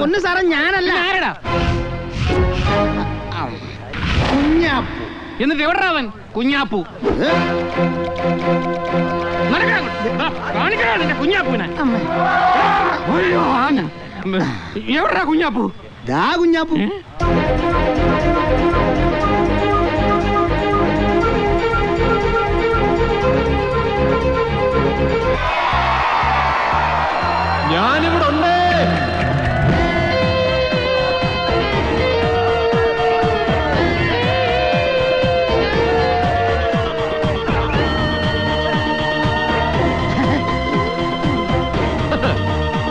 ഒന്ന് സാറേ ഞാനല്ല. കുഞ്ഞാപ്പു. എന്നിട്ട് എവിടാ അവൻ? കുഞ്ഞാപ്പു. കുഞ്ഞാപ്പുവിനെ എവിടാ കുഞ്ഞാപ്പു? കുഞ്ഞാപ്പു ഞാനിവിടെ ഉണ്ട്.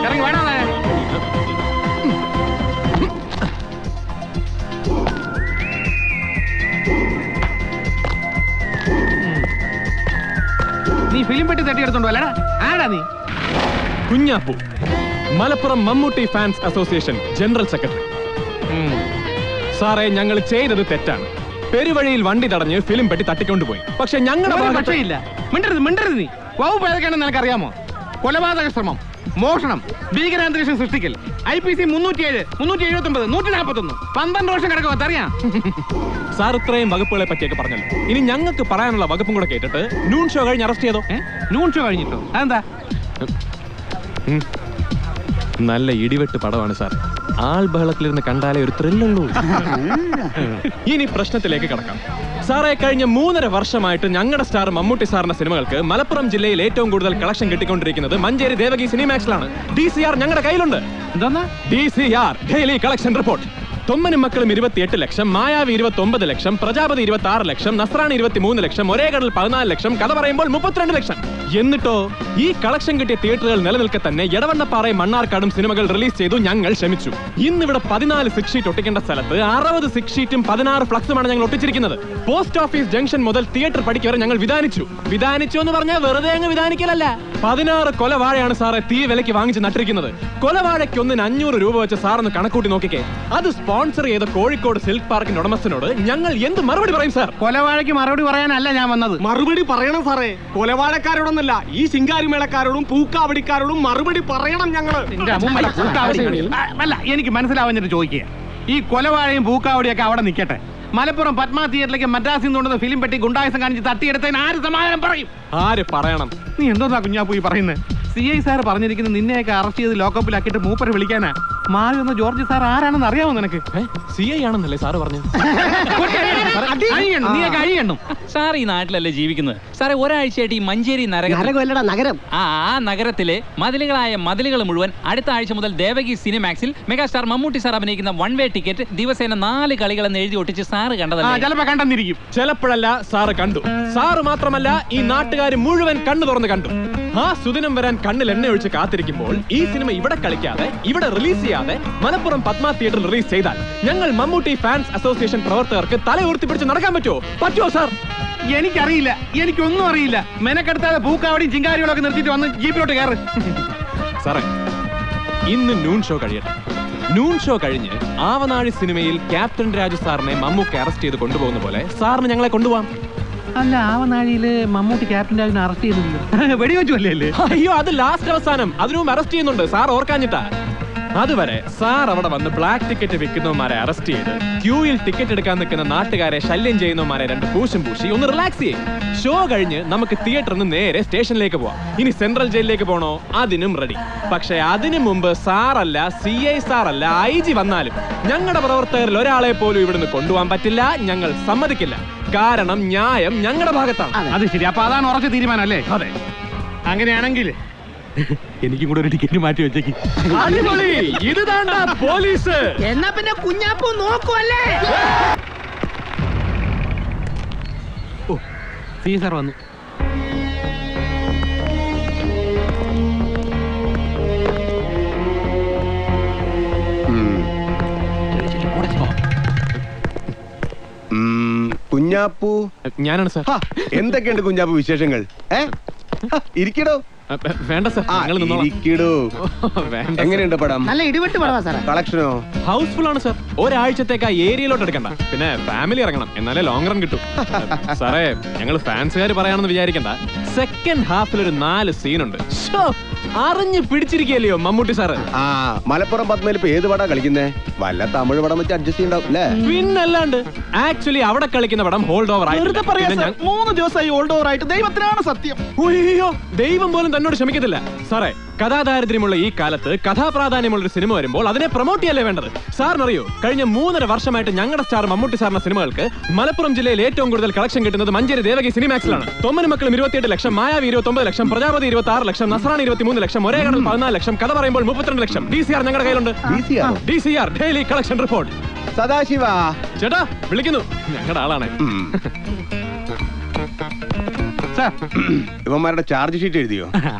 ഇറങ്ങി വേണോ? നീ ഫിലിം പെട്ടി തട്ടിയെടുത്തോണ്ടോ അല്ലടാ? ആരാ നീ? Kunjappu, Malappuram Mammootty fans association general secretary. സാറേ, ഞങ്ങൾ ചെയ്തത് തെറ്റാണ്. പെരുവഴിയിൽ വണ്ടി തടഞ്ഞ് ഫിലിം പെട്ടി തട്ടിക്കൊണ്ടുപോയി. പക്ഷെ ഞങ്ങളുടെ പക്ഷേയില്ല. മിണ്ടരുത് നീ. വകുപ്പ് ഏതൊക്കെയാണെന്ന് നിനക്കറിയാമോ? കൊലപാതക ശ്രമം, മോഷണം, ഭീകരാന്തരീക്ഷം സൃഷ്ടിക്കൽ, IPC 307, 379, 141, 12 വർഷം കിടക്കുമോ അറിയാം. സാർ ഇത്രയും വകുപ്പുകളെ പറ്റിയൊക്കെ പറഞ്ഞല്ലോ. ഇനി ഞങ്ങൾക്ക് പറയാനുള്ള വകുപ്പും കൂടെ കേട്ടിട്ട് നൂൺ ഷോ കഴിഞ്ഞ് അറസ്റ്റ് ചെയ്തോ? നൂൺ ഷോ കഴിഞ്ഞിട്ടോ? അതെന്താ? നല്ല ഇടിവെട്ട് പടമാണ് സാർ. ആൾ ബഹളത്തിലിരുന്ന് കണ്ടാലേ ഒരു ത്രില്ലുള്ളൂ. ഇനി പ്രശ്നത്തിലേക്ക് കടക്കാം. സാറേ, കഴിഞ്ഞ 3.5 വർഷമായിട്ട് ഞങ്ങളുടെ സ്റ്റാർ മമ്മൂട്ടി സാറിന്റെ സിനിമകൾക്ക് മലപ്പുറം ജില്ലയിൽ ഏറ്റവും കൂടുതൽ കളക്ഷൻ കിട്ടിക്കൊണ്ടിരിക്കുന്നത് മഞ്ചേരി ദേവകി സിനിമാക്സിലാണ്. DCR ഞങ്ങളുടെ കയ്യിലുണ്ട്. DCR daily collection report. തൊമ്മനും മക്കളും 28 ലക്ഷം, മായാവി 29 ലക്ഷം, പ്രജാപതി 26 ലക്ഷം, നസ്രാണി 23 ലക്ഷം, ഒരേ കടൽ 14 ലക്ഷം, കഥ പറയുമ്പോൾ 32 ലക്ഷം. എന്നിട്ടോ ഈ കളക്ഷൻ കിട്ടിയ തിയേറ്ററുകൾ നിലനിൽക്കെ തന്നെ എടവണ്ണപ്പാറയും മണ്ണാർക്കാടും സിനിമകൾ റിലീസ് ചെയ്തു. ഞങ്ങൾ ക്ഷമിച്ചു. ഇന്നിവിടെ 14 സിക്സ് ഷീറ്റ് ഒട്ടിക്കേണ്ട സ്ഥലത്ത് 60 സിക്സ് ഷീറ്റും 16 ഫ്ലക്സുമാണ് ഞങ്ങൾ ഒട്ടിച്ചിരിക്കുന്നത്. പോസ്റ്റ് ഓഫീസ് ജംഗ്ഷൻ മുതൽ തിയേറ്റർ പടിക്ക് വരെ ഞങ്ങൾ വിധാനിച്ചു എന്ന് പറഞ്ഞാൽ വെറുതെ അങ്ങ് വിധാനിക്കലല്ല. 16 കൊലവാഴയാണ് സാറേ തീ വിലയ്ക്ക് വാങ്ങിച്ച് നട്ടിരിക്കുന്നത്. കൊലവാഴയ്ക്ക് ഒന്നിന് 500 രൂപ വെച്ച് സാറൊന്ന് കണക്കൂട്ടി നോക്കിക്കേ. അത് സ്പോൺസർ ചെയ്ത കോഴിക്കോട് സിൽക്ക് പാർക്കിന്റെ ഉടമസ്ഥനോട് ഞങ്ങൾ എന്ത് മറുപടി പറയും സാർ? കൊലവാഴയ്ക്ക് മറുപടി പറയാനല്ല ഞാൻ വന്നത്. മറുപടി പറയണം സാറേ. കൊലവാഴക്കാരോടൊന്നല്ല, ഈ ശിങ്കാരിമേളക്കാരോടും പൂക്കാവടിക്കാരോടും മറുപടി പറയണം ഞങ്ങള്. അല്ല, എനിക്ക് മനസ്സിലാവുന്നിട്ട് ചോദിക്കുക. ഈ കൊലവാഴയും പൂക്കാവടിയൊക്കെ അവിടെ നിൽക്കട്ടെ. മലപ്പുറം പത്മ തിയേറ്ററിലേക്ക് മദ്രാസിൽ കൊണ്ടുവന്ന ഫിലിം പെട്ടി ഗുണ്ടായസം കാണിച്ച് തട്ടിയെടുത്തതിന് ആര് സമാധാനം പറയും? ആര് പറയണം? നീ എന്തോന്നാ കുഞ്ഞാപ്പു ഈ പറയുന്നത്? CI സാർ പറഞ്ഞിരിക്കുന്നത് നിന്നെയൊക്കെ അറസ്റ്റ് ചെയ്ത് ലോക്കപ്പിലാക്കിയിട്ട് മൂപ്പരെ വിളിക്കാനാ. മാറി വന്ന ജോർജ് സാർ ആരാണെന്ന് അറിയാമോ നിനക്ക്? CI ആണെന്നല്ലേ സാറ് പറഞ്ഞു? നീയൊക്കെ അഴിയണം. സാർ ഈ നാട്ടിലല്ലേ ജീവിക്കുന്നത്? സാറേ, ഒരാഴ്ചയായിട്ട് ഈ മഞ്ചേരി നഗരം ആ നഗരത്തിലെ മതിലുകൾ മുഴുവൻ അടുത്ത ആഴ്ച മുതൽ ദേവകി സിനിമാക്സിൽ മെഗാസ്റ്റാർ മമ്മൂട്ടി സാർ അഭിനയിക്കുന്ന 1 വേ ടിക്കറ്റ് ദിവസേന 4 കളികളെന്ന് എഴുതി ഒട്ടിച്ച് സാറ് കണ്ടതല്ലേ? ചിലപ്പോ കണ്ടെന്നിരിക്കും. ചിലപ്പോഴല്ല, സാറ് കണ്ടു. സാറ് മാത്രമല്ല, ഈ നാട്ടുകാർ മുഴുവൻ കണ്ണു തുറന്ന് കണ്ടു. ആ സുദിനം വരാൻ കണ്ണിൽ എണ്ണ ഒഴിച്ച് കാത്തിരിക്കുമ്പോൾ ഈ സിനിമ ഇവിടെ കളിക്കാതെ, ഇവിടെ റിലീസ് ചെയ്യാതെ മലപ്പുറം പത്മ തിയേറ്ററിൽ റിലീസ് ചെയ്താൽ ഞങ്ങൾ മമ്മൂട്ടി ഫാൻസ് അസോസിയേഷൻ പ്രവർത്തകർക്ക് തല ഉയർത്തിപ്പിടിച്ച് നടക്കാൻ പറ്റുമോ സാർ? എനിക്കറിയില്ല, എനിക്കൊന്നും അറിയില്ല. മെനക്കെടുത്താതെ പൂക്കാവടിയും ചിങ്കാരികളും ഒക്കെ നിർത്തിയിട്ട് വന്ന് ജീപ്പിലോട്ട് കയറ്. സാറേ, ഇന്ന് നൂൺ ഷോ കഴിയട്ടെ. നൂൺ ഷോ കഴിഞ്ഞ് ആവനാഴി സിനിമയിൽ ക്യാപ്റ്റൻ രാജു സാറിനെ മമ്മൂട്ടി അറസ്റ്റ് ചെയ്ത് കൊണ്ടുപോകുന്ന പോലെ സാറിന് ഞങ്ങളെ കൊണ്ടുപോകാം. അല്ല, ആവനാഴിയില് മമ്മൂട്ടി ക്യാപ്റ്റൻ രാജുവിനെ അറസ്റ്റ് ചെയ്തില്ല. വെടിവെച്ചു അല്ലേ? അയ്യോ, അത് ലാസ്റ്റ് അവസാനം. അതിനുമുമ്പ് അറസ്റ്റ് ചെയ്യുന്നുണ്ട്. സാർ ഓർക്കാഞ്ഞിട്ടാ. അതുവരെ സാർ അവിടെ വന്ന് ബ്ലാക്ക് ടിക്കറ്റ് വിൽക്കുന്നവന്മാരെ അറസ്റ്റ് ചെയ്ത് ക്യൂയിൽ ടിക്കറ്റ് എടുക്കാൻ നിൽക്കുന്ന നാട്ടുകാരെ ശല്യം ചെയ്യുന്നവന്മാരെ 2 പൂശും പൂശി ഒന്ന് റിലാക്സ് ചെയ്യും. ഷോ കഴിഞ്ഞ് നമുക്ക് തിയേറ്ററിൽ നിന്ന് നേരെ സ്റ്റേഷനിലേക്ക് പോവാം. ഇനി സെൻട്രൽ ജയിലിലേക്ക് പോകണോ? അതിനും റെഡി. പക്ഷെ അതിനു മുമ്പ് സാറല്ല, CI സാറല്ല, IG വന്നാലും ഞങ്ങളുടെ പ്രവർത്തകരിൽ ഒരാളെ പോലും ഇവിടുന്ന് കൊണ്ടുപോകാൻ പറ്റില്ല. ഞങ്ങൾ സമ്മതിക്കില്ല. കാരണം ന്യായം ഞങ്ങളുടെ ഭാഗത്താണ്. അത് ശരി. അപ്പൊ അതാണ് ഉറച്ച തീരുമാനം അല്ലേ? അതെ. അങ്ങനെയാണെങ്കിൽ എനിക്കും കൂടെ ഒരു ടിക്കറ്റ് മാറ്റി വെച്ചേക്ക്. ഇത് താണ്ട പോലീസ്. എന്നാ പിന്നെ കുഞ്ഞാപ്പു നോക്കുവല്ലേ? ഓ, CI സാർ വന്നു. കുഞ്ഞാപ്പു, ഞാനാണ് സാർ. എന്തൊക്കെയുണ്ട് കുഞ്ഞാപ്പു വിശേഷങ്ങൾ? ഇരിക്കടോ. വേണ്ട സാർ, ഞങ്ങൾ നിന്നോളാം. വേണ്ട. എങ്ങനെയുണ്ട് പടം? നല്ല ഇടിവെട്ട് പടവാ സാറേ. കളക്ഷനോ? ഹൗസ്ഫുൾ ആണ് സാർ. ഒരാഴ്ചത്തേക്ക് ആ ഏരിയയിലോട്ട് എടുക്കണ്ട. പിന്നെ ഫാമിലി ഇറങ്ങണം, എന്നാലേ ലോങ് റൺ കിട്ടും. സാറേ, ഞങ്ങൾ ഫാൻസുകാർ പറയാണെന്ന് വിചാരിക്കണ്ട. സെക്കൻഡ് ഹാഫിൽ ഒരു 4 സീനുണ്ട്. അറിഞ്ഞു പിടിച്ചിരിക്കല്ലയോ മമ്മൂട്ടി സാറ്. ആ, മലപ്പുറം പത്മയിൽ ഇപ്പൊ ഏത് പടാ കളിക്കുന്നേ? വല്ല തമിഴ് പടം വെച്ച് അഡ്ജസ്റ്റ് ചെയ്യണ്ടാവും അല്ലേ? പിന്നല്ലാണ്ട്. ആക്ച്വലി അവിടെ കളിക്കുന്ന പടം ഹോൾഡ് ഓവർ ആയി. 3 ദിവസമായി ഹോൾഡ് ഓവർ ആയിട്ട്. ദൈവത്തിനാണ് സത്യം. അയ്യോ, ദൈവം പോലും തന്നോട് ക്ഷമിക്കത്തില്ല സാറേ. കഥാദാരിദ്ര്യമുള്ള ഈ കാലത്ത് കഥാപ്രാധാന്യമുള്ള ഒരു സിനിമ വരുമ്പോൾ അതിനെ പ്രൊമോട്ട് ചെയ്യല്ലേ വേണ്ടത്. സാറിനറിയോ, കഴിഞ്ഞ 3.5 വർഷമായിട്ട് ഞങ്ങളുടെ സ്റ്റാർ മമ്മൂട്ടി സാറിന്റെ സിനിമകൾക്ക് മലപ്പുറം ജില്ലയിൽ ഏറ്റവും കൂടുതൽ കളക്ഷൻ കിട്ടുന്നത് മഞ്ചേരി ദേവകി സിനിമാക്സിലാണ്. തൊമ്മനും മക്കളും 28 ലക്ഷം, മായാവി 29 ലക്ഷം, പ്രജാപതി 26 ലക്ഷം, നസ്രാണി 23 ലക്ഷം, ഒരേ കടൽ 14 ലക്ഷം, കഥ പറയുമ്പോൾ 32 ലക്ഷം. DCR ഞങ്ങളുടെ കയ്യിലുണ്ട്. DCR daily collection report. Sadashiva ചേട്ടാ വിളിക്കുന്നു, ഞങ്ങളുടെ ആളാണ്. ഇവന്മാരുടെ ചാർജ് ഷീറ്റ് എഴുതിയോ?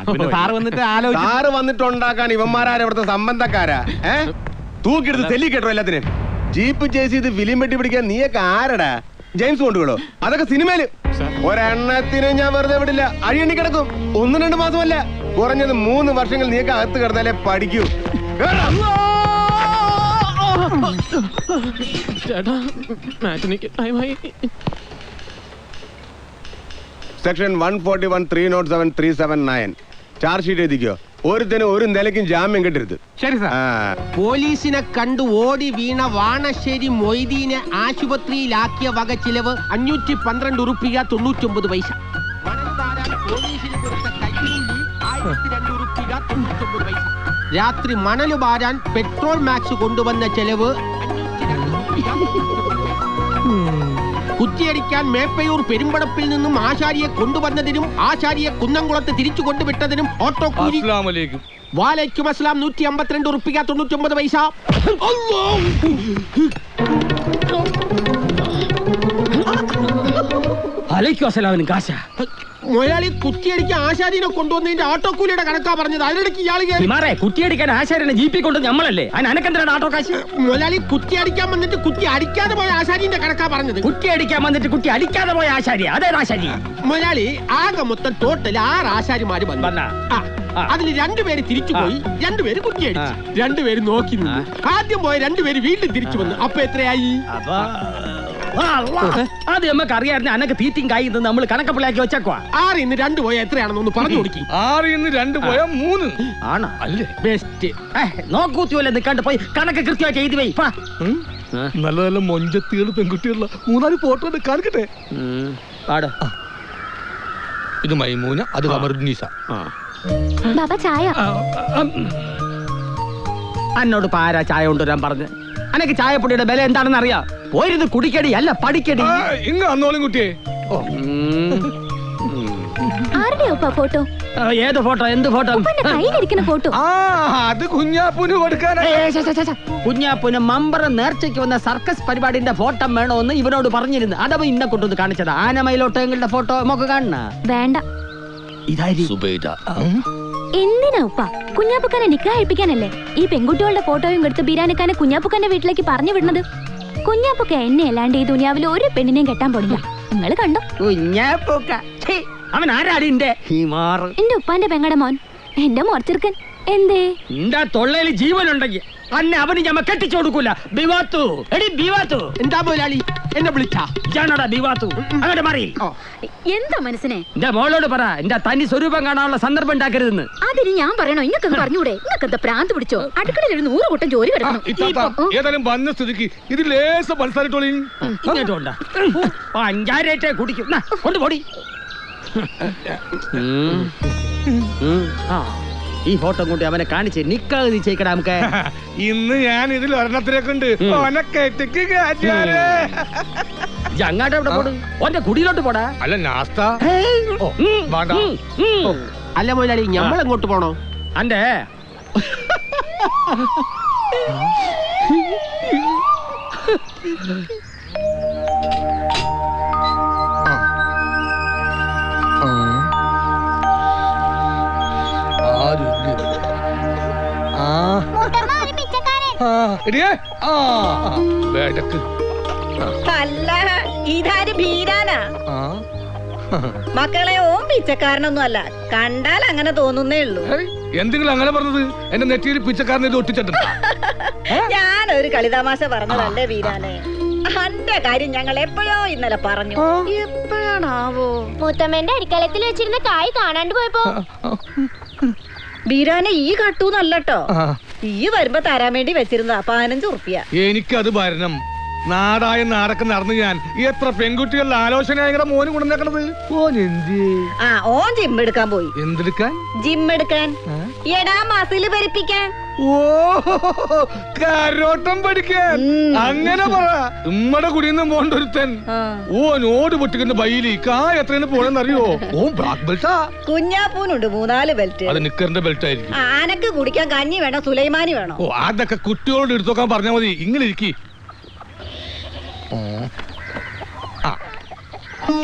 സാറ് വന്നിട്ട് സാറ് വന്നിട്ടുണ്ടാക്കാൻ ഇവന്മാരാരെ ഇവിടുത്തെ സംബന്ധക്കാരാ? തൂക്കിയെടുത്ത് തെല്ലി കേട്ടോ എല്ലാത്തിനും. ജീപ്പ് ചേസ് ചെയ്ത് ഫിലിം വെട്ടി പിടിക്കാൻ നീയൊക്കെ ആരടാ? ജെയിംസ് കൊണ്ടുകളോ? അതൊക്കെ സിനിമയില്. ഒരെണ്ണത്തിന് ഞാൻ വെറുതെ വിടില്ല. അഴിയണ്ണി കിടക്കും. 1-2 മാസമല്ല, കുറഞ്ഞത് 3 വർഷങ്ങൾ നീയൊക്കെ അകത്ത് കിടന്നാലേ പഠിക്കൂ. ചേട്ടാ, മാറ്റിനിക്ക് ടൈമായി. സെക്ഷൻ 141 307 379 ചാർജ് ഷീറ്റ് എഴുതിക്കോ. ഒരുത്തനും ഒരു നിലയ്ക്കും ജാമ്യം കിട്ടരുത്. ശരി സാർ. പോലീസിനെ കണ്ടു ഓടി വീണ വാണശ്ശേരി മൊയ്തീനെ ആശുപത്രിയിലാക്കിയ വക ചിലവ് 512 ഉറുപ്പിക 99 പൈസ. പോലീസിന് കൊടുത്ത കൈക്കൂലി 1002 ഉറുപ്പിക 99 പൈസ. രാത്രി മണൽ വാരാൻ പെട്രോൾ മാക്സ് കൊണ്ടുവന്ന ചെലവ് 502 കുറ്റിയടിക്കാൻ മേപ്പയൂർ പെരുമ്പടപ്പിൽ നിന്നും ആശാരിയെ കൊണ്ടുവന്നതിനും ആശാരിയെ കുന്നംകുളത്ത് തിരിച്ചു കൊണ്ടുവിട്ടതിനും ഓട്ടോ കൂലി. വാലൈക്കും അസ്സലാം 152 ഉറുപ്പിക 99 പൈസ. മുതലാളി കുറ്റിയടിക്കാൻ ആശാരിനെ കൊണ്ടുവന്നതിന്റെ ഓട്ടോ കൂലിയുടെ കണക്കാ പറഞ്ഞത്. അതിനിടയ്ക്ക് ഇയാൾ കുറ്റിയടിക്കാൻ ആശാരിനെ ജീപ്പി കൊണ്ട് നമ്മളല്ലേ അതിനെന്തിനാണ് ഓട്ടോ കാശ്? മുതലാളി കുറ്റി അടിക്കാൻ വന്നിട്ട് കുറ്റി അടിക്കാതെ പോയ ആശാരിന്റെ കണക്കാ പറഞ്ഞത്. കുറ്റി അടിക്കാൻ വന്നിട്ട് കുറ്റി അടിക്കാതെ പോയ ആശാരി അതേത് ആശാരി? മുതലാളി ആകെ മൊത്തം ടോട്ടൽ 6 ആശാരിമാര് വന്നു. അതിൽ 2 പേര് തിരിച്ചു പോയി, 2 പേര് കുറ്റിയടിച്ചു, 2 പേര് നോക്കി നിന്നു. ആദ്യം പോയ 2 പേര് വീണ്ടും തിരിച്ചു വന്നു. അപ്പൊ എത്രയായി? അത് നമുക്ക് അറിയാമായിരുന്നു. അനക്ക് തീറ്റിയും കായി നമ്മൾ കണക്കപ്പിള്ളാക്കി വെച്ചേക്കുവാ. 6 ഇന്ന് 2 പോയ എത്രയാണെന്ന് ഒന്ന് പറഞ്ഞു കൊടുക്കി. 6 ഇന്ന് 2 പോയ 3 ആണോ? അല്ലേ ബെസ്റ്റ്. നോക്കൂത്തിയല്ലേ നിക്കാണ്ട് പോയി കണക്ക് കൃത്യമായിട്ട് എഴുതി വൈ. നല്ല നല്ല മൊഞ്ചത്തികൾ പെൺകുട്ടികളുള്ള 3-4 ഫോട്ടോ എടുക്കാർക്കട്ടെ. ഇത് മൈമൂന, അത് കമറുന്നീസ. ചായ എന്നോട് പാരാ ചായ കൊണ്ടുവരാൻ പറഞ്ഞ്. അനക്ക് ചായപ്പൊടിയുടെ വില എന്താണെന്ന് അറിയാം. പോയിരുന്ന് കുടിക്കടി അല്ല പഠിക്കടി. ഇങ്ങ അന്നോളും കുട്ടിയെ. ഫോട്ടോ ഏത് ഫോട്ടോ? എന്ത് ഫോട്ടോ? ഫോട്ടോ അത് കുഞ്ഞാപ്പൂന് കൊടുക്കാനാ. കുഞ്ഞാപ്പൂന് മമ്പറം നേർച്ചയ്ക്ക് വന്ന സർക്കസ് പരിപാടിന്റെ ഫോട്ടോ വേണോന്ന് ഇവനോട് പറഞ്ഞിരുന്നു. അതവ ഇന്നെ കൊണ്ടുവന്ന് കാണിച്ചത്. ആനമയിലോട്ടങ്ങളുടെ ഫോട്ടോ നമുക്ക് കാണണ വേണ്ട. എന്തിനാ ഉപ്പ? കുഞ്ഞാപ്പുക്കാനെ നിക്കാഹ് കഴിപ്പിക്കാനല്ലേ ഈ പെൺകുട്ടികളുടെ ഫോട്ടോയും എടുത്ത് ബിരാനക്കാനെ കുഞ്ഞാപ്പുക്കാന്റെ വീട്ടിലേക്ക് പറഞ്ഞു വിടുന്നത്. കുഞ്ഞാപ്പുക്ക എന്നെ അല്ലാണ്ട് ഈ ദുനിയാവിൽ ഒരു പെണ്ണിനെയും കെട്ടാൻ പാടില്ല. നിങ്ങൾ കണ്ടോ? കുഞ്ഞാപ്പുക്ക അവൻ ആരാടി? എന്റെ ഉപ്പാന്റെ പെങ്ങടെ മോൻ, എന്റെ മോർച്ചെറുക്കൻ. എന്തേ എന്റെ തൊള്ളയിൽ ജീവനുണ്ടെങ്കിൽ അന്നെ അവന് ഞമ്മ കെട്ടിച്ചു കൊടുക്കൂല. ബിവാത്തു എടി ബിവാത്തു. എന്താ മുതലാളി എന്നെ വിളിച്ചാ? ഞാനോടാ ബിവാത്തു. അങ്ങോട്ട് മാറി. എന്താ മനസ്സിനെ എന്റെ മോളോട് പറ എന്റെ തനി സ്വരൂപം കാണാനുള്ള സന്ദർഭം ഉണ്ടാക്കരുതെന്ന്. അതിന് ഞാൻ പറയണോ? ഇങ്ങക്ക് പറഞ്ഞൂടെ? ഇങ്ങക്ക് എന്താ പ്രാന്ത് പിടിച്ചോ? അടുക്കളയിൽ ഒരു 100 കൂട്ടം ജോലി കിടക്കണം. ഏതായാലും വന്ന സ്ഥിതിക്ക് ഇത് ലേശ മനസ്സിലായിട്ടോളി. ഇങ്ങോട്ടുണ്ടാ അഞ്ചാരേറ്റെ കുടിക്കും. കൊണ്ടുപോടി. ഈ ഫോട്ടോ കൊണ്ട് അവനെ കാണിച്ച് നിക്കാതെ നിശ്ചയിക്കടാ നമുക്ക്. ഇന്ന് ഞാൻ ഇതിൽ ഒരെണ്ണത്തിലേക്ക് ഉണ്ട്. അങ്ങാട്ട് എവിടെ പോടും? ഓന്റെ കുടിയിലോട്ട് പോടാ. അല്ല നാസ്ത. അല്ല മുതലാളി ഞമ്മൾ എങ്ങോട്ട് പോണോ? അന്റെ അല്ല ഇതാര് ബീരാനാ? മക്കളെ ഓം പിച്ചക്കാരനൊന്നും അല്ല, കണ്ടാൽ അങ്ങനെ തോന്നുന്നേ ഉള്ളൂ. എന്തെങ്കിലും അങ്ങനെ പറഞ്ഞത് എന്റെ നെറ്റിയിൽ പിച്ചക്കാരനെ ഒട്ടിച്ചിട്ടുണ്ട്. ഞാനൊരു കളിതമാശ പറഞ്ഞതല്ലേ വീരാനെ. അന്റെ കാര്യം ഞങ്ങൾ എപ്പോഴോ ഇന്നലെ പറഞ്ഞു. എപ്പോഴാണാവോ മൂത്തമ്മന്റെ അടിക്കളത്തിൽ വെച്ചിരുന്ന കായ് കാണാണ്ട് പോയപ്പോ വീരാനെ ഈ കട്ടൂന്നല്ലോ, ഈ വരുമ്പോ തരാൻ വേണ്ടി വെച്ചിരുന്നതാ 15 ഉറുപ്പ്യ. എനിക്കത് ഭരണം. നാടായ നാടൊക്കെ നടന്ന് ഞാൻ എത്ര പെൺകുട്ടികളുടെ ആലോചന മോനും കൊണ്ടുവന്നേക്കണത്. ആ ഓൻ ജിമ്മെടുക്കാൻ പോയി. എന്തെടുക്കാൻ? ജിമ്മെടുക്കാൻ, എടാ മസില് ഭരിപ്പിക്കാൻ. ഓ കരോട്ടം പഠിക്കാൻ. അങ്ങനെ പറ. ഉമ്മടെ കുടിന്ന് പോണ്ടൊരുത്തൻ ഓനോട് പൊട്ടിക്കുന്ന ബൈലി കായ എത്രയാണ് പോണെന്നറിയോ? ഓ ബ്ലാക്ക് ബെൽറ്റാ. കുഞ്ഞാപ്പൂനുണ്ട് 4 ബെൽറ്റ്. അത് നിക്കറിന്റെ ബെൽറ്റ് ആയിരിക്കും. ആനക്ക് കുടിക്കാൻ കഞ്ഞി വേണം, സുലൈമാനി വേണം. ഓ അതൊക്കെ കുട്ടികളോട് എടുത്തോക്കാൻ പറഞ്ഞാൽ മതി. ഇങ്ങനെ ഇരിക്കി.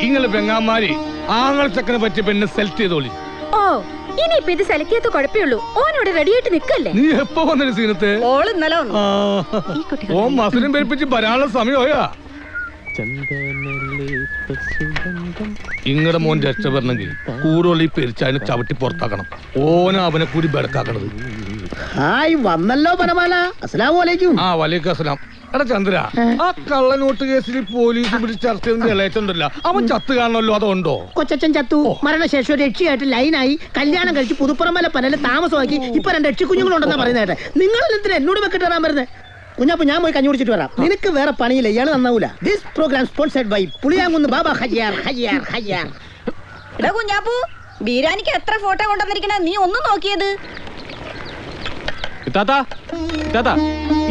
ഇങ്ങള് പെങ്ങാമാരി ആങ്ങൾ ചക്കനെ പറ്റിയ പെണ്ണ് സെലക്ട് ചെയ്തോളി. ഓ ഇനിയിപ്പൊ ഇത് സെലക്ട് ചെയ്ത കുഴപ്പമുള്ളൂ. ഓനോട് റെഡിയായിട്ട് നിക്കല്ലേ. നീ എപ്പോ വന്നൊരു സീനത്ത്? ഓള് ഇന്നലെ വന്നു. ഓ മസിലും പെരുപ്പിച്ച് വരാനുള്ള സമയമായാ. ഇങ്ങടെ മോൻ രക്ഷപ്പെടണമെങ്കിൽ കൂടുതൽ ഈ പെരിച്ചാലിനെ ചവിട്ടി പുറത്താക്കണം. ഓന അവനെ കൂടി ബെടക്കാക്കണത്. ഹായ് വന്നല്ലോ പരമാല. അസ്സലാമു അലൈക്കും. ആ വലൈക്കും അസ്സലാം. എടാ ചന്ദ്ര, ആ കള്ളനോട്ട് കേസിൽ പോലീസ് പിടിച്ച് ചർച്ച ചെയ്യുന്ന ഇളയച്ചുണ്ടല്ലോ, അവൻ ചത്ത് കാണണല്ലോ, അതുണ്ടോ? കൊച്ചച്ഛൻ ചത്തു. മരണശേഷം രക്ഷയായിട്ട് ലൈനായി കല്യാണം കഴിച്ച് പുതുപ്പുറമല പനല് താമസമാക്കി ഇപ്പൊ 2 രക്ഷക്കുഞ്ഞുങ്ങളുണ്ടെന്നാ പറയുന്നേട്ടെ. നിങ്ങൾ എന്തിനാ എന്നോട് വെക്കിട്ട് വരാൻ വരുന്നത്? കുഞ്ഞാപ്പ് ഞാൻ പോയി കഞ്ഞി കുടിച്ചിട്ട് വരാം. നിനക്ക് വേറെ പണിയില്ല, ഇയാള് നന്നാവൂല. ദിസ് പ്രോഗ്രാം സ്പോൺസർഡ് ബൈ പുളിയാങ്കുന്ന് ബാബ ഹയ്യാർ ഹയ്യാർ ഹയ്യാർ. എടാ കുഞ്ഞാപ്പൂ, ബീരാനിക്ക് എത്ര ഫോട്ടോ കൊണ്ടുവന്നിരിക്കണ നീ ഒന്നും നോക്കിയത്?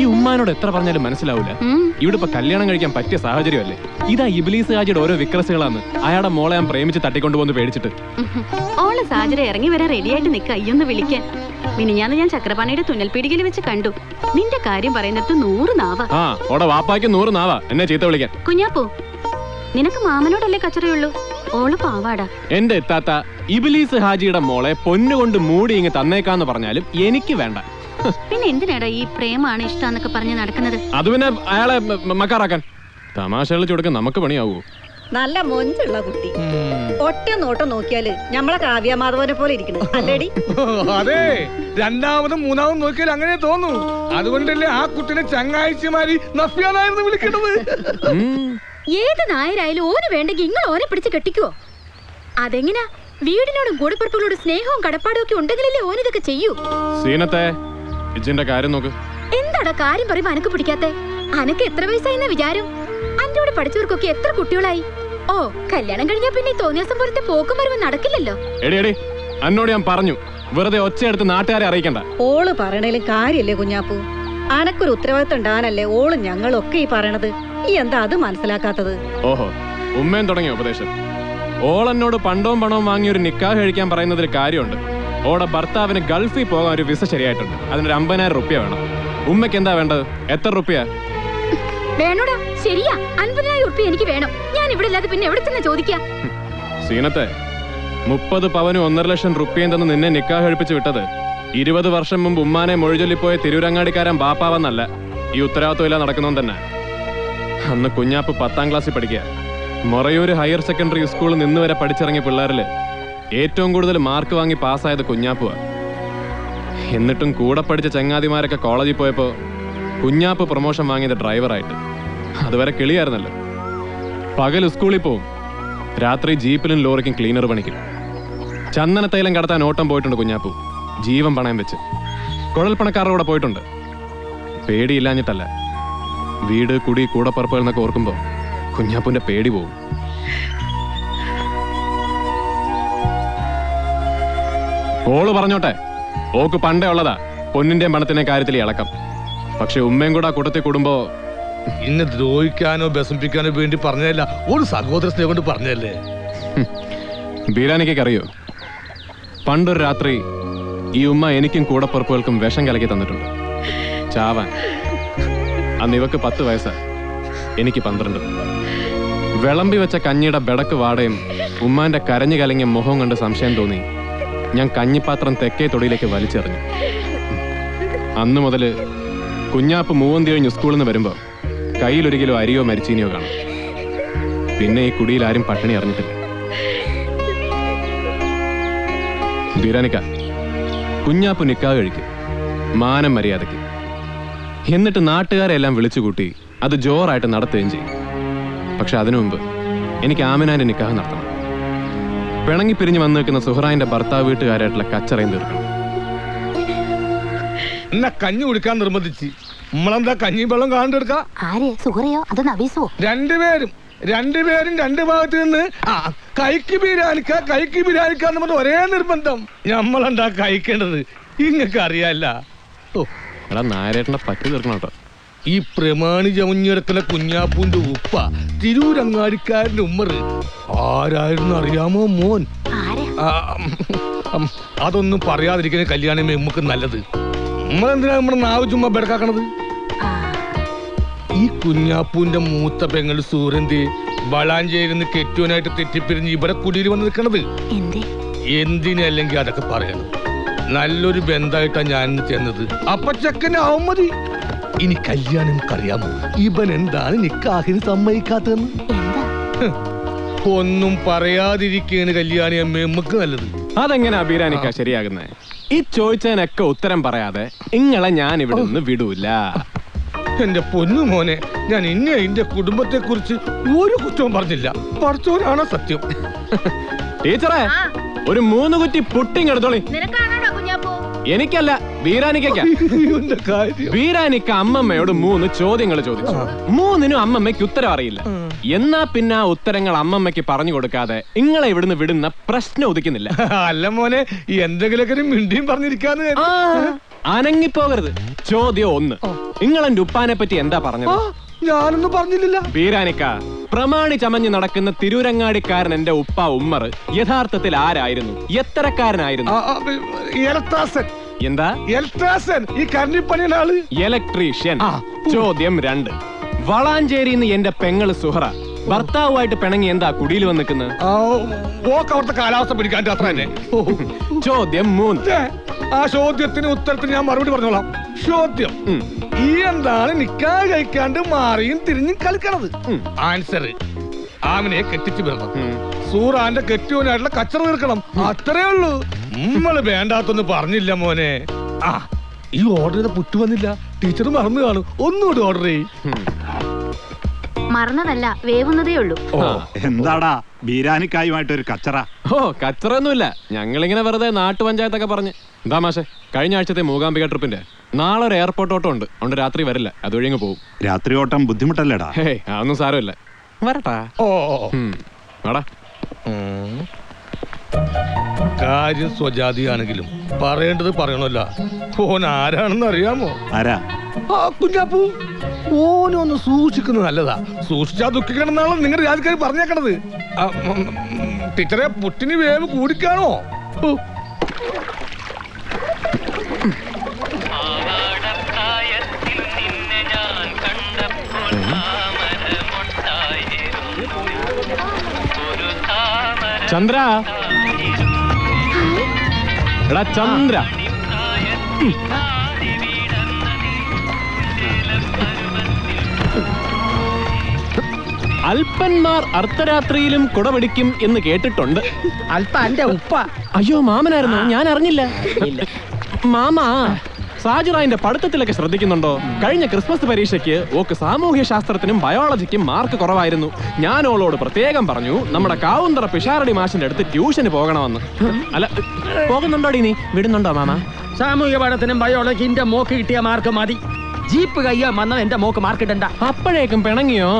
ഈ ഉമ്മാനോട് എത്ര പറഞ്ഞാലും മനസ്സിലാവൂല. ഇവിടെ ഇപ്പൊ കല്യാണം കഴിക്കാൻ പറ്റിയ സാഹചര്യമല്ലേ. ഇതാ ഇബ്ലീസ് ഹാജിയുടെ ഓരോ വിക്രസുകളാണ്. അയാളുടെ മോളെ ഞാൻ പ്രേമിച്ച് തട്ടിക്കൊണ്ടുപോകുന്ന പേടിച്ചിട്ട് ഓള് സാഹചര്യം ഇറങ്ങി വരാൻ റെഡിയായിട്ട് നിക്ക. അയ്യൊന്ന് വിളിക്കാൻ. മിനിഞ്ഞാന്ന് ഞാൻ ചക്രപാണിയുടെ തുന്നൽ പീടികയിൽ വെച്ച് കണ്ടു. നിന്റെ കാര്യം പറയുന്നിടത്ത് 100 നാവ. ആ ഓടെ വാപ്പായ്ക്ക് 100 നാവാ എന്നെ ചീത്ത വിളിക്കാൻ. കുഞ്ഞാപ്പൂ, നിനക്ക് മാമനോടല്ലേ കച്ചറയുള്ളൂ? ഓള് പാവാടാ. എന്റെ എത്താത്ത ഇബ്ലീസ് ഹാജിയുടെ മോളെ പൊന്നുകൊണ്ട് മൂടി ഇങ്ങ് തന്നേക്കാന്ന് പറഞ്ഞാലും എനിക്ക് വേണ്ട. പിന്നെ എന്തിനാടാ ഈ പ്രേമാണ് ഇഷ്ടാന്നൊക്കെ പറഞ്ഞ് നടക്കുന്നത്? അത് പിന്നെ അയാളെ മക്കാറാക്കാൻ. തമാശകൾ ചുടുക്കാൻ നമുക്ക് പണിയാവൂ. നല്ല മൊഞ്ചുള്ള കുട്ടി. ഒറ്റ നോട്ടം നോക്കിയാല് ഞമ്മളെ കാവ്യമാധവനെ പോലെ ഇരിക്കണ അല്ലേടി? അതെ, 2ാമതും 3ാമതും നോക്കിയാൽ അങ്ങനെ തോന്നു. അതുകൊണ്ടല്ലേ ആ കുട്ടിനെ ചങ്ങാഴ്ചമാരി നഫ്യാനായിരുന്നു വിളിക്കണത്. ഏത് നായരായാലും ഓന് വേണ്ടെങ്കിൽ നിങ്ങൾ ഓനെ പിടിച്ച് കെട്ടിക്കുവോ? അതെങ്ങനാ? വീടിനോടും കൂടപ്പുറപ്പുകളോടും സ്നേഹവും കടപ്പാടും ഒക്കെ ഉണ്ടെങ്കിലല്ലേ ഓനിതൊക്കെ ചെയ്യൂ. സീനത്തെ ഇജിന്റെ കാര്യം നോക്ക്. എന്താടാ കാര്യം പറയുമ്പോ അനക്ക് പിടിക്കാത്തെ? അനക്ക് എത്ര വയസ്സായിന്ന വിചാരം? അന്റെ കൂടെ പഠിച്ചവർക്കൊക്കെ എത്ര കുട്ടികളായി? ഓ കല്യാണം കഴിഞ്ഞാ പിന്നെ തോന്നിയ പോലത്തെ പോക്കും വരവ് നടക്കില്ലല്ലോ. എടി എന്നോട് ഞാൻ പറഞ്ഞു, വെറുതെ ഒച്ചയെടുത്ത് നാട്ടുകാരെ അറിയിക്കണ്ട. ഓള് പറയണേലും കാര്യല്ലേ കുഞ്ഞാപ്പൂ? അനക്കൊരു ഉത്തരവാദിത്തം ഉണ്ടാകാനല്ലേ ഓള് ഞങ്ങളൊക്കെ ഈ പറയണത്. ഈ എന്താ അത് മനസ്സിലാക്കാത്തത്? ഓഹോ, ഉമ്മയും തുടങ്ങിയ ഉപദേശം. ഓളെന്നോട് പണ്ടവും പണവും വാങ്ങി ഒരു നിക്കാഹ് കഴിക്കാൻ പറയുന്നതിൽ കാര്യമുണ്ട്. ഓടെ ഭർത്താവിന് ഗൾഫിൽ പോകാൻ ഒരു വിസ ശരിയായിട്ടുണ്ട്. അതിനൊരു 50,000 റുപ്യ വേണം. ഉമ്മയ്ക്ക് എന്താ വേണ്ടത്? എത്ര റുപ്യ വേണോടാ? ശരിയാ, 50,000 റുപ്യ എനിക്ക് വേണം. ഞാൻ ഇവിടെ ഇല്ലാതെ പിന്നെ എവിടെ തന്നെ ചോദിക്കാ? സീനത്തെ 30 പവനും 1.5 ലക്ഷം റുപ്യയും തന്ന് നിന്നെ നിക്കാഹ് കഴിപ്പിച്ച് വിട്ടത് 20 വർഷം മുമ്പ് ഉമ്മാനെ മൊഴിചൊല്ലിപ്പോയ തിരൂരങ്ങാടിക്കാരൻ ബാപ്പാവെന്നല്ല, ഈ ഉത്തരവാദിത്വമില്ല നടക്കുന്നവൻ തന്നെ. അന്ന് കുഞ്ഞാപ്പ് 10ാം ക്ലാസ്സിൽ പഠിക്കുക. മൊറയൂര് ഹയർ സെക്കൻഡറി സ്കൂളിൽ നിന്ന് വരെ പഠിച്ചിറങ്ങിയ പിള്ളേരില് ഏറ്റവും കൂടുതൽ മാർക്ക് വാങ്ങി പാസ്സായത് കുഞ്ഞാപ്പുവാ. എന്നിട്ടും കൂടെ പഠിച്ച ചങ്ങാതിമാരൊക്കെ കോളേജിൽ പോയപ്പോ കുഞ്ഞാപ്പ് പ്രൊമോഷൻ വാങ്ങിയത് ഡ്രൈവറായിട്ട്. അതുവരെ കിളിയായിരുന്നല്ലോ. പകൽ സ്കൂളിൽ പോവും, രാത്രി ജീപ്പിലും ലോറിക്കും ക്ലീനർ പണിക്കും. ചന്ദനത്തൈലം കടത്താൻ ഓട്ടം പോയിട്ടുണ്ട് കുഞ്ഞാപ്പു, ജീവൻ പണയം വെച്ച്. കുഴൽപ്പണക്കാരുടെ കൂടെ പോയിട്ടുണ്ട്. പേടിയില്ലാഞ്ഞിട്ടല്ല, വീട് കുടി കൂടപ്പറപ്പുകൾ എന്നൊക്കെ ഓർക്കുമ്പോ കുഞ്ഞാപ്പുന്റെ പേടി പോവും. ഓള് പറഞ്ഞോട്ടെ, ഓക്ക് പണ്ടേ ഉള്ളതാ പൊന്നിന്റെയും പണത്തിന്റെയും കാര്യത്തിൽ ഇളക്കം. പക്ഷെ ഉമ്മയും കൂടെ കൂട്ടത്തിൽ കൂടുമ്പോ ഇന്നെ ദ്രോഹിക്കാനോ ബസംപിക്കാനോ വേണ്ടി പറഞ്ഞതല്ല, ഒരു സഹോദര സ്നേഹം കൊണ്ട് പറഞ്ഞതല്ലേ. ബീരാനിക്ക് അറിയോ, പണ്ടൊരു രാത്രി ഈ ഉമ്മ എനിക്കും കൂടപ്പുറപ്പുകൾക്കും വിഷം കലക്കി തന്നിട്ടുണ്ട്, ചാവാൻ. അന്ന് ഇവക്ക് 10 വയസ്സാ, എനിക്ക് 12. വിളമ്പി വെച്ച കഞ്ഞിയുടെ ബെടക്ക് വാടയും ഉമ്മാന്റെ കരഞ്ഞു കലങ്ങിയ മുഖം കണ്ട് സംശയം തോന്നി ഞാൻ കഞ്ഞിപ്പാത്രം തെക്കേ തൊടിയിലേക്ക് വലിച്ചെറിഞ്ഞു. അന്നു മുതൽ കുഞ്ഞാപ്പ് മൂവന്തി കഴിഞ്ഞ് സ്കൂളിൽ നിന്ന് വരുമ്പോൾ കയ്യിലൊരു കിലോ അരിയോ മരിച്ചീനിയോ കാണും. പിന്നെ ഈ കുടിയിൽ ആരും പട്ടിണി അറിഞ്ഞിട്ടില്ല. ബീരാനിക്ക, കുഞ്ഞാപ്പു നിക്കാഹ് കഴിക്കും, മാനം മര്യാദയ്ക്ക്. എന്നിട്ട് നാട്ടുകാരെ എല്ലാം വിളിച്ചുകൂട്ടി അത് ജോറായിട്ട് നടത്തുകയും ചെയ്യും. പക്ഷെ അതിനു മുമ്പ് എനിക്ക് ആമിനാന്റെ നിക്കാഹ് നടത്തണം. പിണങ്ങി പിരിഞ്ഞ് വന്നു നിൽക്കുന്ന സുഹറായിന്റെ ഭർത്താവ് വീട്ടുകാരായിട്ടുള്ള കച്ചറയും തീർക്കണം. എന്നാ കഞ്ഞി കുടിക്കാൻ നിർബന്ധിച്ച് നമ്മളെന്താ കഞ്ഞി വെള്ളം കാണണ്ടെടുക്ക? ആര്, സുഹറയോ അതോ നബീസോ? രണ്ടുപേരും രണ്ട് ഭാഗത്ത് നിന്ന് കൈക്ക് ബിരിയാണിക്കാന്ന് പറഞ്ഞ ഒരേ നിർബന്ധം. നമ്മളെന്താ കഴിക്കേണ്ടത് ഇങ്ങക്ക് അറിയാല്ല. എടാ നായരേട്ടനെ പറ്റി തീർക്കണം കേട്ടോ. ഈ പ്രമാണി ചമഞ്ഞെടുക്കുന്ന കുഞ്ഞാപ്പൂന്റെ ഉപ്പ തിരൂരങ്ങാടിക്കാരന്റെ ഉമ്മറ് ആരായിരുന്നു അറിയാമോ മോൻ? അതൊന്നും പറയാതിരിക്കുന്ന കല്യാണമേ നമുക്ക് നല്ലത്. നമ്മളെന്തിനാ നമ്മുടെ നാവ് ചുമ്മാ ബെടക്കാക്കണത്? ഈ കുഞ്ഞാപ്പൂന്റെ മൂത്ത പെങ്ങൾ സൂരന്തി വളാഞ്ചേരിന്ന് കെറ്റുവനായിട്ട് തെറ്റിപ്പിരിഞ്ഞ് ഇവിടെ കുടിയിൽ വന്ന് നിൽക്കണത് എന്തിനല്ലെങ്കിൽ അതൊക്കെ പറയണം. നല്ലൊരു ബന്ധമായിട്ടാ ഞാൻ ചെന്നത്. അപ്പൊ ചെക്കനാവും മതി. ഇനി കല്യാണം നമുക്കറിയാമോ ഇവൻ എന്താണ് നിക്കാഹിന് സമ്മതിക്കാത്തതെന്ന്? ഒന്നും പറയാതിരിക്കാണ് കല്യാണി അമ്മ നമുക്ക് നല്ലത്. അതെങ്ങനെ ബീരാനിക്ക ശരിയാകുന്നേ? ഈ ചോദിച്ചതിനൊക്കെ ഉത്തരം പറയാതെ ഇങ്ങളെ ഞാൻ ഇവിടെ നിന്ന് വിടൂല. എന്റെ പൊന്നു മോനെ, ഞാൻ ഇന്നെ എന്റെ കുടുംബത്തെ കുറിച്ച് ഒരു കുറ്റവും പറഞ്ഞില്ല. പഠിച്ചവരാണോ സത്യം? ടീച്ചറെ, ഒരു 3 കുറ്റി പുട്ടിങ് എടുത്തോളി. എനിക്കല്ല, ബീരാനിക്ക. ബീരാനിക്ക അമ്മമ്മയോട് 3 ചോദ്യങ്ങൾ ചോദിച്ചു. 3നും അമ്മമ്മയ്ക്ക് ഉത്തരം അറിയില്ല. എന്നാ പിന്നെ ആ ഉത്തരങ്ങൾ അമ്മമ്മയ്ക്ക് പറഞ്ഞു കൊടുക്കാതെ ഇങ്ങളെ ഇവിടുന്ന് വിടുന്ന പ്രശ്നം ഉദിക്കുന്നില്ല. അല്ല മോനെ, എന്തെങ്കിലൊക്കെ മിണ്ടിയും പറഞ്ഞിരിക്കാന്ന്. അനങ്ങിപ്പോകരുത്. ചോദ്യം 1, നിങ്ങളെന്റെ ഉപ്പാനെ പറ്റി എന്താ പറഞ്ഞത്? ഞാനൊന്നും പറഞ്ഞില്ല. ബീരാനിക്ക, പ്രമാണി ചമഞ്ഞ് നടക്കുന്ന തിരൂരങ്ങാടിക്കാരൻ എന്റെ ഉപ്പ ഉമ്മർ യഥാർത്ഥത്തിൽ ആരായിരുന്നു? എത്രക്കാരനായിരുന്നു? എന്താ? ഈ കരണ്ടിപ്പണിയുടെ ആള് ഇലക്ട്രീഷ്യൻ. ചോദ്യം 2, വളാഞ്ചേരിന്ന് എന്റെ പെങ്ങള് സുഹറ ഭർത്താവുമായിട്ട് പിണങ്ങി എന്താ കുടിയിൽ വന്ന് നിൽക്കുന്നത്? അവിടുത്തെ കാലാവസ്ഥ പിടിക്കാൻ അത്ര തന്നെ. ചോദ്യം 3, ആ ചോദ്യത്തിന് ഉത്തരത്തിന് ഞാൻ മറുപടി പറഞ്ഞോളാം. ചോദ്യം, ഈ എന്താണ് നിക്കാഹ് കഴിക്കാണ്ട് മാറിയും തിരിഞ്ഞും കളിക്കണത്? ആൻസർ, ആമിനെ കെട്ടിച്ചു വിടണം. സൂറാന്റെ കെട്ടിയോനായിട്ടുള്ള കച്ചറ തീർക്കണം. അത്രേ ഉള്ളൂ. നമ്മള് വേണ്ടാത്തൊന്നും പറഞ്ഞില്ല മോനെ. ഈ ഓർഡർ ചെയ്ത പുട്ട് വന്നില്ല. ടീച്ചർ മറന്നു കാണും. ഒന്നുകൂടി ഓർഡർ ചെയ്യും. മറന്നതല്ല, വേവുന്നതേ ഉള്ളൂ. എന്താടാ ബീരാനിക്കായുമായിട്ടൊരു കച്ചറ? കച്ചറൊന്നുമില്ല. ഞങ്ങളിങ്ങനെ വെറുതെ നാട്ടുപഞ്ചായത്തൊക്കെ പറഞ്ഞ്. എന്താ മാഷെ, കഴിഞ്ഞ ആഴ്ചത്തെ മൂകാംബിക ട്രിപ്പിന്റെ നാളെ ഒരു എയർപോർട്ട് ഓട്ടം ഉണ്ട്. അതുകൊണ്ട് രാത്രി വരില്ല, അതുവഴി അങ്ങ് പോകും. രാത്രി ഓട്ടം ബുദ്ധിമുട്ടല്ലേടാ? അതൊന്നും സാരമില്ല, വരട്ടാ. വാടാ. കാര്യം സ്വജാതിയാണെങ്കിലും പറയേണ്ടത് പറയണല്ല. ഓൻ ആരാണെന്ന് അറിയാമോ? ആരാ? കുഞ്ഞാപ്പൂ. ഓനൊന്ന് സൂക്ഷിക്കുന്നത് നല്ലതാ. സൂക്ഷിച്ചാ ദുഃഖിക്കണമെന്നാണോ നിങ്ങളുടെ രാജക്കാർ പറഞ്ഞേക്കണത്. ടീച്ചറെ, പുട്ടിന് വേവ് കൂടിക്കാണോ? ചന്ദ്ര, എടാ ചന്ദ്ര. അല്പന്മാർ അർദ്ധരാത്രിയിലും കുടപിടിക്കും എന്ന് കേട്ടിട്ടുണ്ട്. അല്പ എന്റെ ഉപ്പ. അയ്യോ, മാമനായിരുന്നു, ഞാൻ അറിഞ്ഞില്ല. മാമ സാജുറായിന്റെ പഠിത്തത്തിലൊക്കെ ശ്രദ്ധിക്കുന്നുണ്ടോ? കഴിഞ്ഞ ക്രിസ്മസ് പരീക്ഷയ്ക്ക് ഓക്ക് സാമൂഹ്യ ശാസ്ത്രത്തിനും ബയോളജിക്കും മാർക്ക് കുറവായിരുന്നു. ഞാൻ ഓളോട് പ്രത്യേകം പറഞ്ഞു നമ്മുടെ കാവുന്തറ പിഷാരടി മാഷിന്റെ അടുത്ത് ട്യൂഷന് പോകണമെന്ന്. അല്ല, പോകുന്നുണ്ടോടി നീ? വിടുന്നുണ്ടോ മാമ? സാമൂഹ്യ പഠനത്തിനും ബയോളജിന്റെ മോക്ക് കിട്ടിയ മാർക്ക് മതി. ജീപ്പ് കയ്യാ വന്ന എന്റെ മോക്ക് മാർക്ക് ഇടണ്ട. അപ്പോഴേക്കും പിണങ്ങിയോ?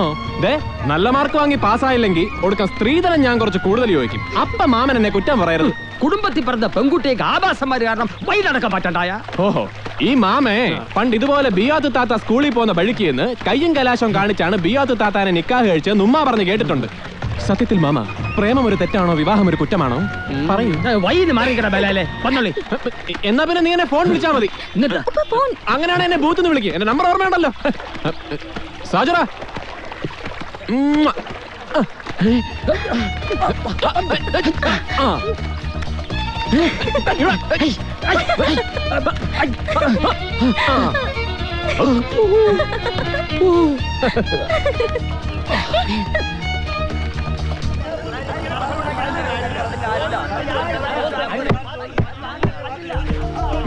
നല്ല മാർക്ക് വാങ്ങി പാസ്സായില്ലെങ്കിൽ ഒടുക്കം സ്ത്രീധനം ഞാൻ കുറച്ച് കൂടുതൽ ചോദിക്കും. അപ്പ മാമൻ എന്നെ കുറ്റം പറയരുത്. കുടുംബത്തിൽ പറഞ്ഞ പെൺകുട്ടിയേക്ക് ആഭാസന്മാര് കാരണം വൈനടക്കാൻ പറ്റണ്ടായ. ഓഹോ, ഈ മാമേ പണ്ട് ഇതുപോലെ ബിയാത്ത് താത്ത സ്കൂളിൽ പോകുന്ന വഴിക്ക് നിന്ന് കയ്യും കലാശം കാണിച്ചാണ് ബിയാത്ത് താത്താനെ നിക്കാഹ് കഴിച്ചെന്ന് ഉമ്മ പറഞ്ഞ് കേട്ടിട്ടുണ്ട്. സത്യത്തിൽ മാമ, പ്രേമം ഒരു തെറ്റാണോ, വിവാഹം ഒരു കുറ്റമാണോ? പറയൂ. വൈന് മാറിക്കട ബലാലേ വന്നോളി. എന്നാ പിന്നെ നീ എന്നെ ഫോൺ വിളിച്ചാ മതി. അങ്ങനെയാണ് എന്നെ ബൂത്ത് നിന്ന് വിളിക്കുക. എന്റെ നമ്പർ ഓർമ്മയുണ്ടല്ലോ. സാജറ,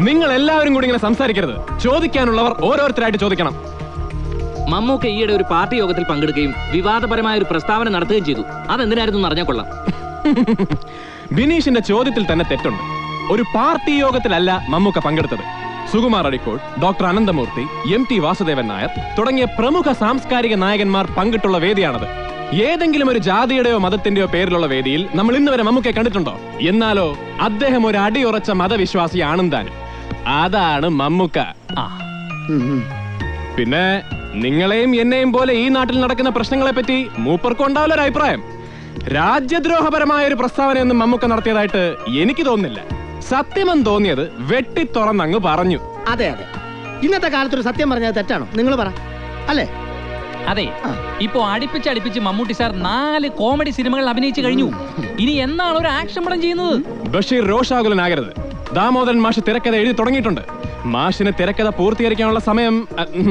നിങ്ങൾ എല്ലാവരും കൂടി ഇങ്ങനെ സംസാരിക്കരുത്. ചോദിക്കാനുള്ളവർ ഓരോരുത്തരായിട്ട് ചോദിക്കണം. മമ്മൂക്ക ഈയിടെ ഒരു പാർട്ടി യോഗത്തിൽ പങ്കെടുക്കുകയും വിവാദപരമായ ഒരു പ്രസ്താവന നടത്തുകയും ചെയ്തു. അതെന്തിനായിരുന്നു അറിഞ്ഞാൽ കൊള്ളാം. ബിനീഷിന്റെ ചോദ്യത്തിൽ തന്നെ തെറ്റുണ്ട്. ഒരു പാർട്ടി യോഗത്തിലല്ല മമ്മൂക്ക പങ്കെടുത്തത്. സുകുമാർ അഴീക്കോട്, ഡോക്ടർ അനന്തമൂർത്തി, MT വാസുദേവൻ നായർ തുടങ്ങിയ പ്രമുഖ സാംസ്കാരിക നായകന്മാർ പങ്കിട്ടുള്ള വേദിയാണത്. ഏതെങ്കിലും ഒരു ജാതിയുടെയോ മതത്തിന്റെയോ പേരിലുള്ള വേദിയിൽ നമ്മൾ ഇന്ന് വരെ മമ്മൂക്കയെ കണ്ടിട്ടുണ്ടോ? എന്നാലോ അദ്ദേഹം ഒരു അടിയുറച്ച മതവിശ്വാസിയാണെന്ന് താനും. അതാണ് മമ്മൂക്ക. പിന്നെ നിങ്ങളെയും എന്നെയും പോലെ ഈ നാട്ടിൽ നടക്കുന്ന പ്രശ്നങ്ങളെ പറ്റി മൂപ്പർക്കുണ്ടാവുന്ന ഒരു അഭിപ്രായം. രാജ്യദ്രോഹപരമായ ഒരു പ്രസ്താവനയൊന്നും മമ്മൂക്ക നടത്തിയതായിട്ട് എനിക്ക് തോന്നുന്നില്ല. സത്യമെന്ന് തോന്നിയത് വെട്ടി തുറന്നങ്ങ് പറഞ്ഞു. അതെ അതെ, ഇന്നത്തെ കാലത്തൊരു സത്യം പറഞ്ഞത് തെറ്റാണോ? നിങ്ങൾ പറ, അല്ലേ? അതെ, ഇപ്പോ അടുപ്പിച്ച് മമ്മൂട്ടി സാർ 4 കോമഡി സിനിമകൾ അഭിനയിച്ചു കഴിഞ്ഞു. ഇനി എന്നാണ് ഒരു ആക്ഷൻ പടം ചെയ്യുന്നത്? ബഷീർ രോഷാകുലനാകരുത്. ദാമോദരൻ മാഷ് തിരക്കഥ എഴുതി തുടങ്ങിയിട്ടുണ്ട്. മാഷിന് തിരക്കഥ പൂർത്തീകരിക്കാനുള്ള സമയം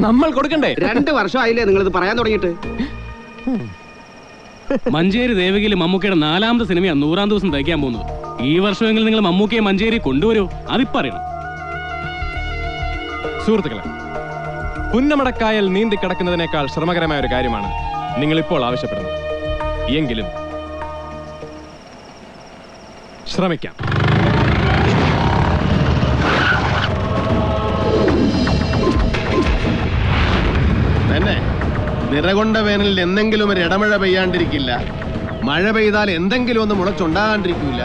നമ്മൾ കൊടുക്കണ്ടേ? 2 വർഷമായില്ലേ നിങ്ങളിത് പറയാൻ തുടങ്ങിയിട്ട്? മഞ്ചേരി ദേവകിയില് മമ്മൂക്കയുടെ 4ാമത്തെ സിനിമയാണ് 100ാം ദിവസം തയ്ക്കാൻ പോകുന്നത്. ഈ വർഷമെങ്കിലും നിങ്ങൾ മമ്മൂക്കയെ മഞ്ചേരി കൊണ്ടുവരൂ, അതിപ്പറയണം. സുഹൃത്തുക്കളെ, പുന്നമടക്കായൽ നീന്തി കിടക്കുന്നതിനേക്കാൾ ശ്രമകരമായ ഒരു കാര്യമാണ് നിങ്ങൾ ഇപ്പോൾ ആവശ്യപ്പെടുന്നത്. എങ്കിലും ശ്രമിക്കാം. തന്നെ നിറകൊണ്ട വേനലിൽ എന്തെങ്കിലും ഒരു ഇടമഴ പെയ്യാണ്ടിരിക്കില്ല. മഴ പെയ്താൽ എന്തെങ്കിലും ഒന്ന് മുളച്ചുണ്ടാകാണ്ടിരിക്കില്ല.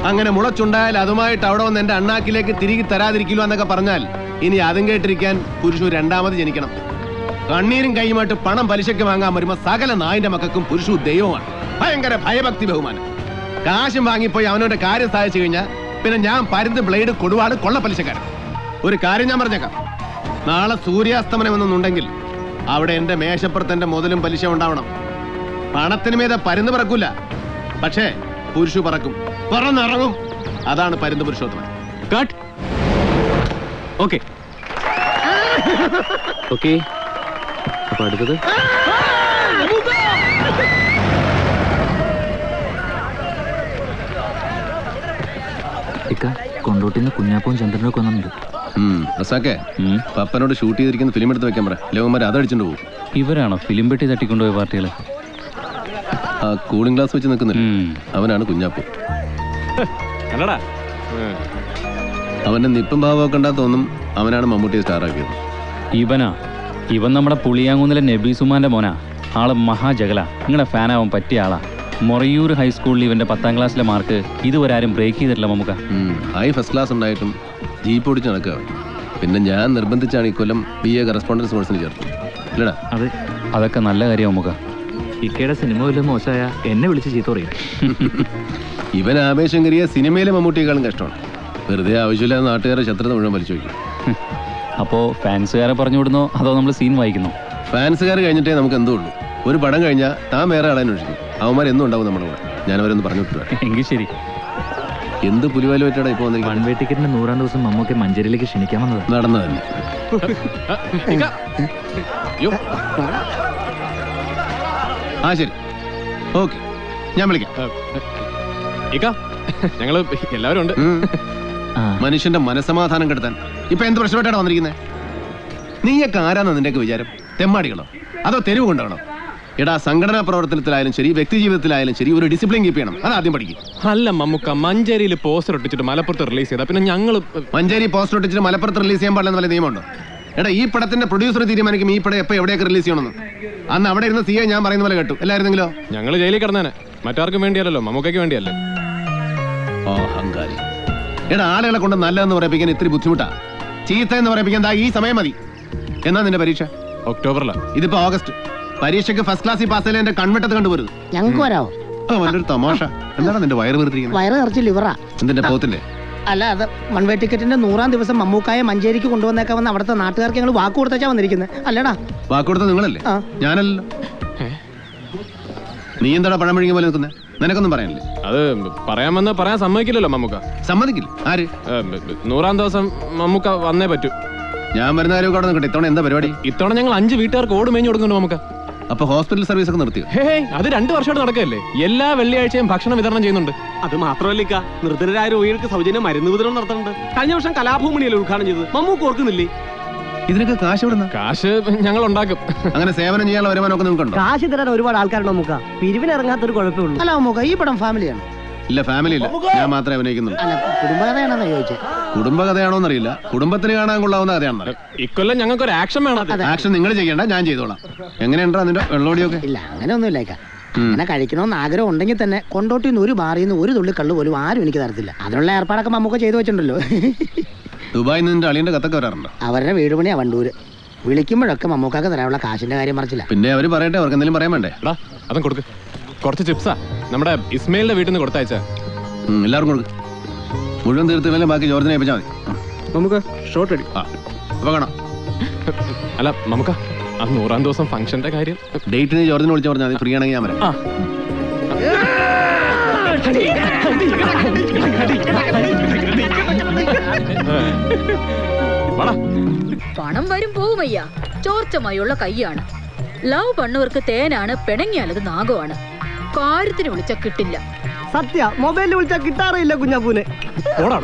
അങ്ങനെ മുളച്ചുണ്ടായാൽ അതുമായിട്ട് അവിടെ വന്ന് എന്റെ അണ്ണാക്കിലേക്ക് തിരികെ തരാതിരിക്കില്ല എന്നൊക്കെ പറഞ്ഞാൽ ഇനി അതും കേട്ടിരിക്കാൻ പുരുഷു 2ാമത് ജനിക്കണം. കണ്ണീരും കൈയുമായിട്ട് പണം പലിശയ്ക്ക് വാങ്ങാൻ വരുമ്പോ സകല നായിന്റെ മക്കൾക്കും പുരുഷു ദൈവമാണ്. ഭയങ്കര ഭയഭക്തി ബഹുമാനം. കാശും വാങ്ങിപ്പോയി അവനവന്റെ കാര്യം സാധിച്ചു കഴിഞ്ഞാൽ പിന്നെ ഞാൻ പരുന്ത് ബ്ലേഡ് കൊടുവാട് കൊള്ള പലിശക്കാരൻ. ഒരു കാര്യം ഞാൻ പറഞ്ഞേക്കാം, നാളെ സൂര്യാസ്തമനം എന്നൊന്നുണ്ടെങ്കിൽ അവിടെ എന്റെ മേശപ്പുറത്ത് എന്റെ മുതലും പലിശ ഉണ്ടാവണം. പണത്തിന് മീതെ പരുന്ത് പറക്കൂല, പക്ഷേ പുരുഷു പറക്കും, പറന്നിറങ്ങും. അതാണ് പരുന്ത് പുരുഷോത്തമൻ. കട്ട്. ഓക്കെ ഓക്കെ, അപ്പൊ അടുത്തത് കൊണ്ടോട്ടിന്ന് കുഞ്ഞാപ്പവും ചന്ദ്രനും ഒക്കെ വന്നിട്ടുണ്ട്. റസാക്കെ, പപ്പനോട് ഷൂട്ട് ചെയ്തിരിക്കുന്ന ഫിലിം എടുത്ത് വെക്കാൻ പറ. ലോകന്മാർ അതടിച്ചോണ്ട് പോകും. ഇവരാണോ ഫിലിം പെട്ടി തട്ടിക്കൊണ്ടുപോയ പാർട്ടികള്? ആ കൂളിംഗ് ഗ്ലാസ് വെച്ച് നിൽക്കുന്നില്ല, അവനാണ് കുഞ്ഞാപ്പു. അവന്റെ നിപ്പും ഭാവമൊക്കെ ഉണ്ടാ തോന്നും അവനാണ് മമ്മൂട്ടിയെ സ്റ്റാറാക്കിയത്. ഇവൻ നമ്മുടെ പുളിയാങ്കുന്നിലെ നബീസുമാന്റെ മോനാ. ആള് മഹാജഗല. നിങ്ങളുടെ ഫാനാവാൻ പറ്റിയ ആളാ. മൊറയൂർ ഹൈസ്കൂളിൽ ഇവന്റെ 10ാം ക്ലാസ്സിലെ മാർക്ക് ഇതുവരെ ആരും ബ്രേക്ക് ചെയ്തിട്ടില്ല മമ്മൂക്ക. ഫസ്റ്റ് ക്ലാസ് ഉണ്ടായിട്ടും ജീപ്പ് ഓടിച്ച് നടക്കുക. പിന്നെ ഞാൻ നിർബന്ധിച്ചാണ് ഇക്കൊല്ലം BA കറസ്പോണ്ടൻസ് കോഴ്സിന് ചേർത്തു. ഇല്ലടാ? അതെ, അതൊക്കെ നല്ല കാര്യം മമ്മൂക്ക. ഇക്കയുടെ സിനിമ വല്ല മോശമായ എന്നെ വിളിച്ച് ചീത്ത പറയും. ഇവൻ ആവേശം കയറിയ സിനിമയിലെ മമ്മൂട്ടിയേക്കാളും കഷ്ടമാണ്. വെറുതെ ആവശ്യമില്ലാതെ നാട്ടുകാരെ ശത്രുത മുഴുവൻ വലിച്ചു വയ്ക്കും. അപ്പോ ഫാൻസുകാരെ പറഞ്ഞു വിടുന്നോ അതോ നമ്മൾ സീൻ വായിക്കുന്നോ? ഫാൻസുകാർ കഴിഞ്ഞിട്ടേ നമുക്ക് എന്തോ ഉള്ളൂ. ഒരു പടം കഴിഞ്ഞാൽ താൻ വേറെ ആളെ അന്വേഷിക്കും. അവന്മാർ എന്നും ഉണ്ടാവും നമ്മുടെ കൂടെ. ഞാനവരൊന്ന് പറഞ്ഞു വിട്ടു. എങ്കിൽ ശരി. എന്ത് പുലിവാല് പറ്റാടാ ഇപ്പൊ വന്നിരിക്കുന്നത്? 1 വേ ടിക്കറ്റിന്റെ 100ാം ദിവസം മമ്മൂക്കെ മഞ്ചേരിയിലേക്ക് ക്ഷണിക്കാൻ വന്നത്. നടന്നതന്നെ. ആ ശരി, ഓക്കെ, ഞാൻ വിളിക്കാം. ഞങ്ങള് എല്ലാവരും ഉണ്ട്. മനുഷ്യന്റെ മനസമാധാനം കെടുത്താൻ ഇപ്പൊ എന്ത് പ്രശ്നമായിട്ടാണ് വന്നിരിക്കുന്നത്? നീയൊക്കെ ആരാന്നാ നിന്റെയൊക്കെ വിചാരം? തെമ്മാടികളോ അതോ തെരുവ് കൊണ്ടാണോ? എടാ, സംഘടനാ പ്രവർത്തനത്തിലായാലും ശരി, വ്യക്തി ജീവിതത്തിലായാലും ശരി, ഒരു ഡിസിപ്ലിൻ കീപ്പ് ചെയ്യണം. അത് ആദ്യം പഠിക്കും. അല്ല മമ്മൂക്ക, മഞ്ചേരിയിൽ പോസ്റ്റർ ഒട്ടിച്ചിട്ട് മലപ്പുറത്ത് റിലീസ് ചെയ്താ പിന്നെ ഞങ്ങള് മഞ്ചേരി പോസ്റ്റർ ഒട്ടിച്ചിട്ട് മലപ്പുറത്ത് റിലീസ് ചെയ്യാൻ പാടില്ലെന്ന് വല്ല നിയമമുണ്ടോ? എടാ, ഈ പടത്തിന്റെ പ്രൊഡ്യൂസർ തീരുമാനിക്കും ഈ പടം എപ്പോ എവിടെയൊക്കെ റിലീസ് ചെയ്യണമെന്ന്. അന്ന് അവിടെ ഇരുന്ന് CA ഞാൻ പറയുന്ന പോലെ കേട്ടു. എല്ലായിരുന്നെങ്കിലോ ഞങ്ങൾ ജയിലിൽ കിടന്നേനെ. മറ്റാർക്കും വേണ്ടിയല്ലോ, മമ്മൂക്കയ്ക്ക് വേണ്ടിയല്ലേ. അഹങ്കാരി. എടാ, ആളുകളെ കൊണ്ട് നല്ലതെന്ന് പറയിപ്പിക്കാൻ ഇത്തിരി ബുദ്ധിമുട്ടാ. ചീത്ത എന്ന് പറയിപ്പിക്കാൻ ഈ സമയം മതി. എന്നാ നിന്റെ പരീക്ഷ? ഒക്ടോബറിലാണ്. ഇതിപ്പോ ഓഗസ്റ്റ്. പരീക്ഷയ്ക്ക് ഫസ്റ്റ് ക്ലാസ്സിൽ പാസ്സായാലും എന്റെ കൺവെട്ടത്ത് കണ്ടുപോരുത്. ഞങ്ങൾക്ക് വരാവോ? നല്ലൊരു തമാശ. എന്താണ് നിന്റെ വയറ് വീർത്തിരിക്കുന്നത്? വയറ് നിറച്ച് ലിവറാ. എന്തിന്റെ പോത്തിന്റെ? അല്ല, അത് 1 വേ ടിക്കറ്റിന്റെ 100ാം ദിവസം മമ്മൂക്കായെ മഞ്ചേരിക്ക് കൊണ്ടുവന്നേക്കാമെന്ന് അവിടുത്തെ നാട്ടുകാർക്ക് ഞങ്ങൾ വാക്ക് കൊടുത്താ വന്നിരിക്കുന്നത്. അല്ലടാ? വാക്ക് കൊടുത്ത നിങ്ങളല്ലേ, ഞാനല്ലോ. നീ എന്താടാ പഴം വിഴുങ്ങിയ പോലെ നിൽക്കുന്നത്? നിനക്കൊന്നും പറയാനില്ലേ? അത് പറയാമെന്ന് പറയാൻ സമ്മതിക്കില്ലല്ലോ മമ്മൂക്ക. സമ്മതിക്കില്ല? ആര്? 100ാം ദിവസം മമ്മൂക്ക വന്നേ പറ്റൂ. ഞാൻ വരുന്ന കാര്യമൊക്കെ അവിടെ നിൽക്കട്ടെ. ഇത്തവണ എന്താ പരിപാടി? ഇത്തവണ ഞങ്ങൾ 5 വീട്ടുകാർക്ക് ഓട് മേഞ്ഞു കൊടുക്കുന്നുണ്ട് മമ്മൂക്ക. അപ്പൊ ഹോസ്പിറ്റൽ സർവീസ് ഒക്കെ നിർത്തിയോ? ഹേ അത് 2 വർഷമായിട്ട് നടക്കുകയല്ലേ. എല്ലാ വെള്ളിയാഴ്ചയും ഭക്ഷണം വിതരണം ചെയ്യുന്നുണ്ട്. അത് മാത്രമല്ല ഇക്ക, നിർദ്ധനരായ രോഗികൾക്ക് സൗജന്യ മരുന്ന് വിതരണം നടത്തുന്നുണ്ട്. കഴിഞ്ഞ വർഷം കലാഭൂമണിയല്ലേ ഉദ്ഘാടനം ചെയ്തത്, മമ്മൂക്ക് ഓർക്കുന്നില്ലേ? ഇതിനൊക്കെ കാശ് എവിടുന്ന? കാശ് ഞങ്ങൾ ഉണ്ടാക്കും. അങ്ങനെ സേവനം ചെയ്യാനുള്ള വരുമാനമൊക്കെ നിങ്ങൾക്കുണ്ടോ? കാശ് തരാൻ ഒരുപാട് ആൾക്കാരുണ്ടോ മുക്ക? പിരിവിന് ഇറങ്ങാത്തൊരു കുഴപ്പമുള്ളൂ. അല്ല മുക്ക, ഈ പടം ഫാമിലിയാണ്. ഇല്ല, ഫാമിലി ഇല്ല, ഞാൻ മാത്രമേ അഭിനയിക്കുന്നുള്ളൂ. അല്ല, കുടുംബകഥയാണെന്ന് ചോദിച്ചത്. കുടുംബകഥയാണോന്നറിയില്ല, കുടുംബത്തിന് കാണാൻ കൊള്ളാവുന്ന കഥയാണെന്ന്. ഇക്കൊല്ലം ഞങ്ങൾക്ക് ഒരു ആക്ഷൻ വേണം. ആക്ഷൻ നിങ്ങൾ ചെയ്യണ്ട, ഞാൻ ചെയ്തോളാം. എങ്ങനെയുണ്ടോ അതിന്റെ വെള്ളോടിയൊക്കെ? ഇല്ല, അങ്ങനെയൊന്നുമില്ല. അങ്ങനെ കഴിക്കണമെന്ന് ആഗ്രഹം ഉണ്ടെങ്കിൽ തന്നെ കൊണ്ടോട്ടിന്ന് ഒരു ബാറിൽ നിന്ന് ഒരു തുള്ളി കള്ളു പോലും ആരും എനിക്ക് തരത്തില്ല. അതിനുള്ള ഏർപ്പാടൊക്കെ നമുക്ക് ചെയ്തു വെച്ചിട്ടുണ്ടല്ലോ. ദുബായിൽ നിന്ന് നിന്റെ അളിയന്റെ കത്തൊക്കെ വരാറുണ്ടോ? അവരുടെ വീട് പണിയാ വണ്ടൂര്. വിളിക്കുമ്പോഴൊക്കെ മമ്മൂക്കാക്ക് തരാനുള്ള കാശിന്റെ കാര്യം മറിച്ചില്ല. പിന്നെ അവര് പറയട്ടെ, അവർക്ക് എന്തെങ്കിലും പറയാൻ വേണ്ടേ? അതും കൊടുക്ക്. കുറച്ച് ചിപ്സാ നമ്മുടെ ഇസ്മയിലിന്റെ വീട്ടിൽ നിന്ന് കൊടുത്തയച്ച. എല്ലാവർക്കും കൊടുക്ക്. മുഴുവൻ തീർത്തില്ലെങ്കിൽ ബാക്കി ജോർജിനെ ഏൽപ്പിച്ചാൽ മതി. നമുക്ക് ഷോർട്ട് അടി. അപ്പൊ കാണാം. അല്ല നമുക്ക് ആ 100-ാം ദിവസം ഫംഗ്ഷന്റെ കാര്യം ഡേറ്റിന് ജോർജിനെ വിളിച്ചു പറഞ്ഞാൽ ഫ്രീ ആണെങ്കിൽ ഞാൻ വരാം. പണം വരും പോവുമയ്യ. ചോർച്ചമായുള്ള കൈയാണ്. ലവ് പണ്ണവർക്ക് തേനാണ്, പിണങ്ങിയാലത് നാഗമാണ്. കാര്യത്തിന് വിളിച്ച കിട്ടില്ല. സത്യ മൊബൈലിൽ വിളിച്ചാൽ കിട്ടാറില്ല കുഞ്ഞാപ്പൂനെ.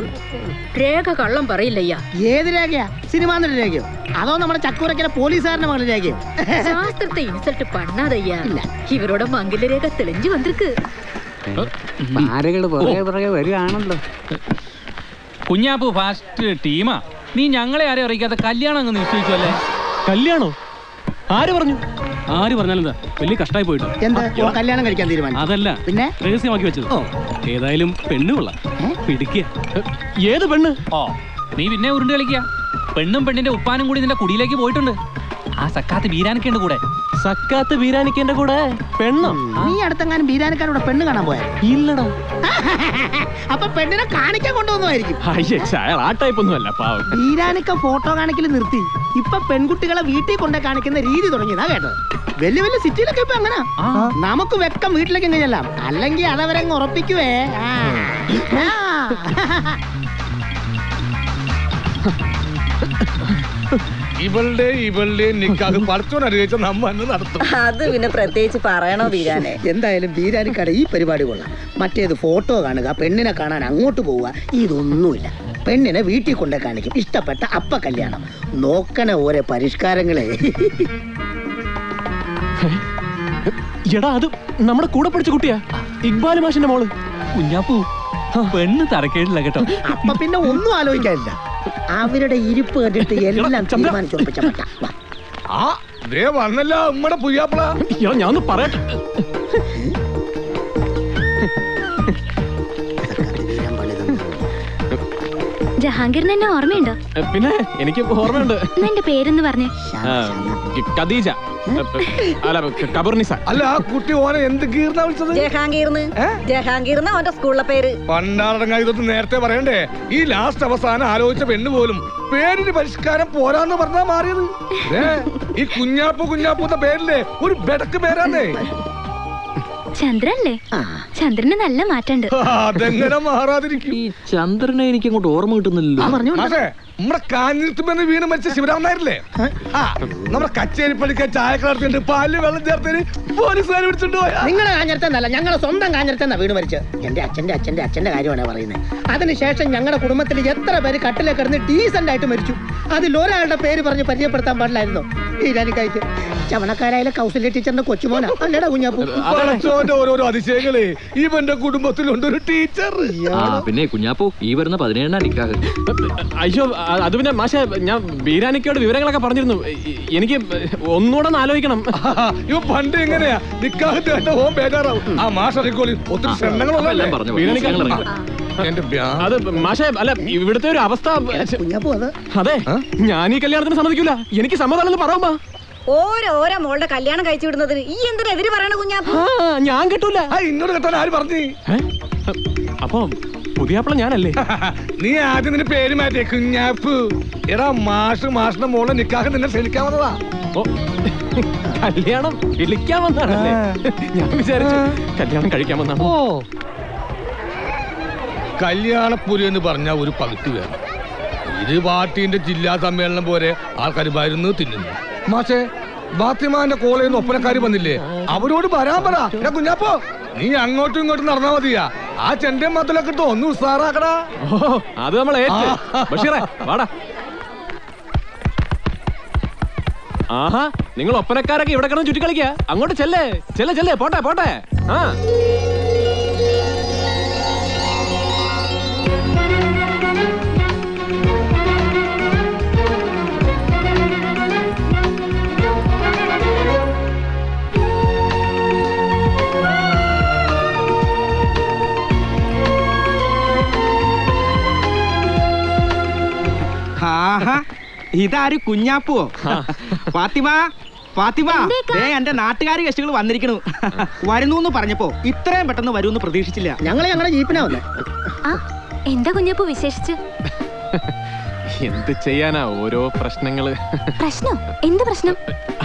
രേഖ കള്ളം പറയില്ലയ്യ. ഏത് രേഖയാ? സിനിമാന്റെ രേഖയോ അതോ നമ്മുടെ ചക്കൂരക്കര പോലീസുകാരന്റെ മകളുടെ രേഖയോ? ശാസ്ത്രത്തെ ഇൻസൾട്ട് പണ്ണാതയ്യ. ഇവരോട് മംഗല്യ രേഖ തെളിഞ്ഞു വന്നിருக்கு. വരികയാണല്ലോ. കുഞ്ഞാപ്പൂ ഫാസ്റ്റ് ടീമാ. നീ ഞങ്ങളെ ആരെയും അറിയിക്കാത്ത കല്യാണം അങ്ങ് നിശ്ചയിച്ചു അല്ലേ? കല്യാണോ? ആര് പറഞ്ഞു? ആര് പറഞ്ഞാലെന്താ, വലിയ കഷ്ടമായി പോയിട്ടോ. എന്താ കല്യാണം കഴിക്കാൻ തീരുമാനിച്ചു? അതല്ല, പിന്നെ രഹസ്യമാക്കി വെച്ചത്. ഏതായാലും പെണ്ണ് കൊള്ളാം, പിടിക്കുക. ഏത് പെണ്ണ്? ഓ, നീ പിന്നെ ഉരുണ്ട് കളിക്കുക. പെണ്ണും പെണ്ണിന്റെ ഉപ്പാനും കൂടി നിന്റെ കുടിയിലേക്ക് പോയിട്ടുണ്ട്. ആ സക്കാത്ത് ബീരാനിക്കേണ്ട കൂടെ. സക്കാത്ത് ബീരാനിക്കേണ്ട കൂടെ പെണ്ണോ? നീ അടുത്തെങ്ങാനും ബീരാനിക്കാരുടെ പെണ്ണ് കാണാൻ പോയാ? ഇല്ലടാ. അപ്പൊ പെണ്ണിനെ കാണിക്കാൻ കൊണ്ടുവന്നതായിരിക്കും. ആ ടൈപ്പ് ഒന്നും അല്ല, പാവം. ബീരാനിക്ക ഫോട്ടോ കാണിക്കൽ നിർത്തി. ഇപ്പൊ പെൺകുട്ടികളെ വീട്ടിൽ കൊണ്ടേ കാണിക്കുന്ന രീതി തുടങ്ങിയതാ കേട്ടത്. വലിയ വലിയ സിറ്റിയിലൊക്കെ ഇപ്പൊ അങ്ങനെ. നമുക്ക് വെക്കം വീട്ടിലേക്ക് ചെല്ലാം, അല്ലെങ്കിൽ അതവരങ്ങ് ഉറപ്പിക്കുവേ. ഇവളുടെ നിക്കാഹ് പടച്ചോൻ അനുഭവിച്ച നമ്മ നടത്തും. അത് പിന്നെ പ്രത്യേകിച്ച് പറയണോ ബീരാനെ? എന്തായാലും ബീരാനിക്കട ഈ പരിപാടി കൊള്ളാം. മറ്റേത് ഫോട്ടോ കാണുക, പെണ്ണിനെ കാണാൻ അങ്ങോട്ട് പോവുക, ഇതൊന്നുമില്ല. പെണ്ണിനെ വീട്ടിൽ കൊണ്ടേ കാണിക്കും, ഇഷ്ടപ്പെട്ട അപ്പ കല്യാണം. നോക്കണ ഓരോ പരിഷ്കാരങ്ങളെ. എടാ, അത് നമ്മുടെ കൂടെ പഠിച്ച കുട്ടിയാ, ഇക്ബാൽ മാഷിന്റെ മോള്. കുഞ്ഞാപ്പൂ, പെണ്ണ് തരക്കേടില്ല കേട്ടോ. അപ്പൊ പിന്നെ ഒന്നും ആലോചിക്കാനില്ല. അവരുടെ ഇരിപ്പ് കണ്ടിട്ട് എല്ലാം തീരുമാനിച്ചുറപ്പിച്ച പറ്റാ. വന്നല്ലോ നമ്മുടെ പുയ്യാപ്പള. ഞാൻ പറയട്ടെ. ജഹാംഗീറിന് എന്നെ ഓർമ്മയുണ്ടോ? പിന്നെ എനിക്ക് ഓർമ്മയുണ്ട്. എന്റെ പേരെന്ന് പറഞ്ഞേ. ഖദീജ. അല്ല, കബർനിസ. അല്ല, ആ കുട്ടി ഓനെ എന്ത് ഗീർന്നാ വിളിച്ചത്? ജഹാംഗീർന്ന് അവന്റെ സ്കൂളിലെ പേര്. പണ്ടാറടങ്ങാ, ഇതൊന്നും നേരത്തെ പറയണ്ടേ? ഈ ലാസ്റ്റ് അവസാനം ആലോചിച്ച പെണ്ണ് പോലും പേരിന് പരിഷ്കാരം പോരാന്ന് പറഞ്ഞാ മാറിയത്. ഈ കുഞ്ഞാപ്പൂന്ന പേരില്ലേ ഒരു ബെടക്ക് പേരാന്നേ. ചന്ദ്രല്ലേ? ചന്ദ്രന് നല്ല മാറ്റമുണ്ട്. അതെങ്ങനെ മാറാതിരിക്കും? ഈ ചന്ദ്രനെ എനിക്ക് അങ്ങോട്ട് ഓർമ്മ കിട്ടുന്നില്ലല്ലോ. നമ്മുടെ കാഞ്ഞിരത്തുമെന്ന് വീണ് മരിച്ച ശിവരാമൻ നായരല്ലേ? നമ്മുടെ കച്ചേരിപ്പള്ളിക്ക് ചായക്കളർത്തിണ്ട് പാലിൽ വെള്ളം ചേർത്തതിന് പോലീസുകാർ പിടിച്ചിട്ട് പോയാ. നിങ്ങളെ കാഞ്ഞിരത്തെന്നല്ല, ഞങ്ങളെ സ്വന്തം കാഞ്ഞിരത്തെന്നാ വീട് മരിച്ചത്. എന്റെ അച്ഛന്റെ കാര്യമാണ് പറയുന്നത്. അതിനുശേഷം ഞങ്ങളുടെ കുടുംബത്തിൽ എത്ര പേര് കട്ടിലെ കിടന്ന് ഡീസന്റ് ആയിട്ട് മരിച്ചു. അതിൽ ഒരാളുടെ പേര് പറഞ്ഞ് പരിചയപ്പെടുത്താൻ പാടില്ലായിരുന്നോ? ബീരാനിക്കായ്ക്ക് ചവണക്കാരായ കൗസല്യ ടീച്ചറിന്റെ കൊച്ചുമോനാ അല്ലേടാ കുഞ്ഞാപ്പൂ? ഓരോരോ അതിശയങ്ങളെ ഇവന്റെ കുടുംബത്തിലുണ്ട് ഒരു ടീച്ചർ. പിന്നെ കുഞ്ഞാപ്പൂ, ഈ വരുന്ന 17-ാം നിക്കാഹ്. അയ്യോ, അത് പിന്നെ മാഷെ, ഞാൻ ബീരാനിക്കയോട് വിവരങ്ങളൊക്കെ പറഞ്ഞിരുന്നു. എനിക്ക് ഒന്നുകൂടെ ഒന്ന് ആലോചിക്കണം. ഇവ പണ്ട് എങ്ങനെയാ നിക്കാഹ് കേട്ട ഓൻ ബേജാറാവും. ആ മാഷ ഒത്തിരി അത് മാഷെ, അല്ല ഇവിടുത്തെ ഒരു അവസ്ഥ. അതെ, ഞാൻ ഈ കല്യാണത്തിന് സമ്മതിക്കൂല. എനിക്ക് സമ്മതമല്ലെന്ന് പറയുമ്പോ ഓരോ മോളുടെ കല്യാണം കഴിച്ചു വിടുന്നതിന് ഈ എന്തിനെതിര് പറയണ കുഞ്ഞാപ്പൂ? ഞാൻ കിട്ടൂല. ഇന്നോട് കേട്ടാൻ ആര് പറഞ്ഞു? അപ്പൊ പുതിയാപ്പിള ഞാനല്ലേ? നീ ആദ്യം നിന്റെ പേര് മാറ്റിയേ കുഞ്ഞാപ്പു. എടാ, മാഷിന്റെ മോളെ നിക്കാഹ് നിന്നെ ക്ഷണിക്കാൻ വന്നതാ. കല്യാണം വിളിക്കാൻ വന്നാണല്ലേ? ഞാൻ വിചാരിച്ചു കല്യാണം കഴിക്കാൻ വന്നാണോ. കല്യാണപ്പുരി എന്ന് പറഞ്ഞ ഒരു പകുതി വേണം. ഇത് പാർട്ടിന്റെ ജില്ലാ സമ്മേളനം പോലെ ആൾക്കാർ വരുന്നു തിന്നുന്നു. മാഷേ, ബാത്തിമാന്റെ കോളേജിൽ നിന്ന് ഒപ്പനക്കാരി വന്നില്ലേ, അവരോട് വരാൻ പറ. കുഞ്ഞാപ്പോ നീ അങ്ങോട്ടും ഇങ്ങോട്ടും നടന്നാ മതിയാ. ആ ചെണ്ടയും മത്തലൊക്കെ ഇട്ടോ ഒന്ന് ഉസാറാക്കടാ. അത് നമ്മൾ ബഷീറേ വാടാ. ആഹാ, നിങ്ങൾ ഒപ്പനക്കാരൊക്കെ ഇവിടെ കിടന്ന് ചുറ്റി കളിക്കുക. അങ്ങോട്ട് ചെല്ലേ ചെല്ലേ ചെല്ലേ, പോട്ടെ പോട്ടെ. ആ ഇതാര് കുഞ്ഞാപ്പോ? ഫാത്തിമ ഫാത്തിമ, എന്റെ നാട്ടുകാര് കക്ഷികൾ വന്നിരിക്കണു. വരുന്നു പറഞ്ഞപ്പോ ഇത്രയും പെട്ടെന്ന് വരുമെന്ന് പ്രതീക്ഷിച്ചില്ല. ഞങ്ങളുടെ ജീപ്പിനാ വന്നേ. എന്താ കുഞ്ഞാപ്പൂ വിശേഷിച്ച്? എന്ത് ചെയ്യാനാ, ഓരോ പ്രശ്നങ്ങള്. പ്രശ്നം? എന്ത് പ്രശ്നം?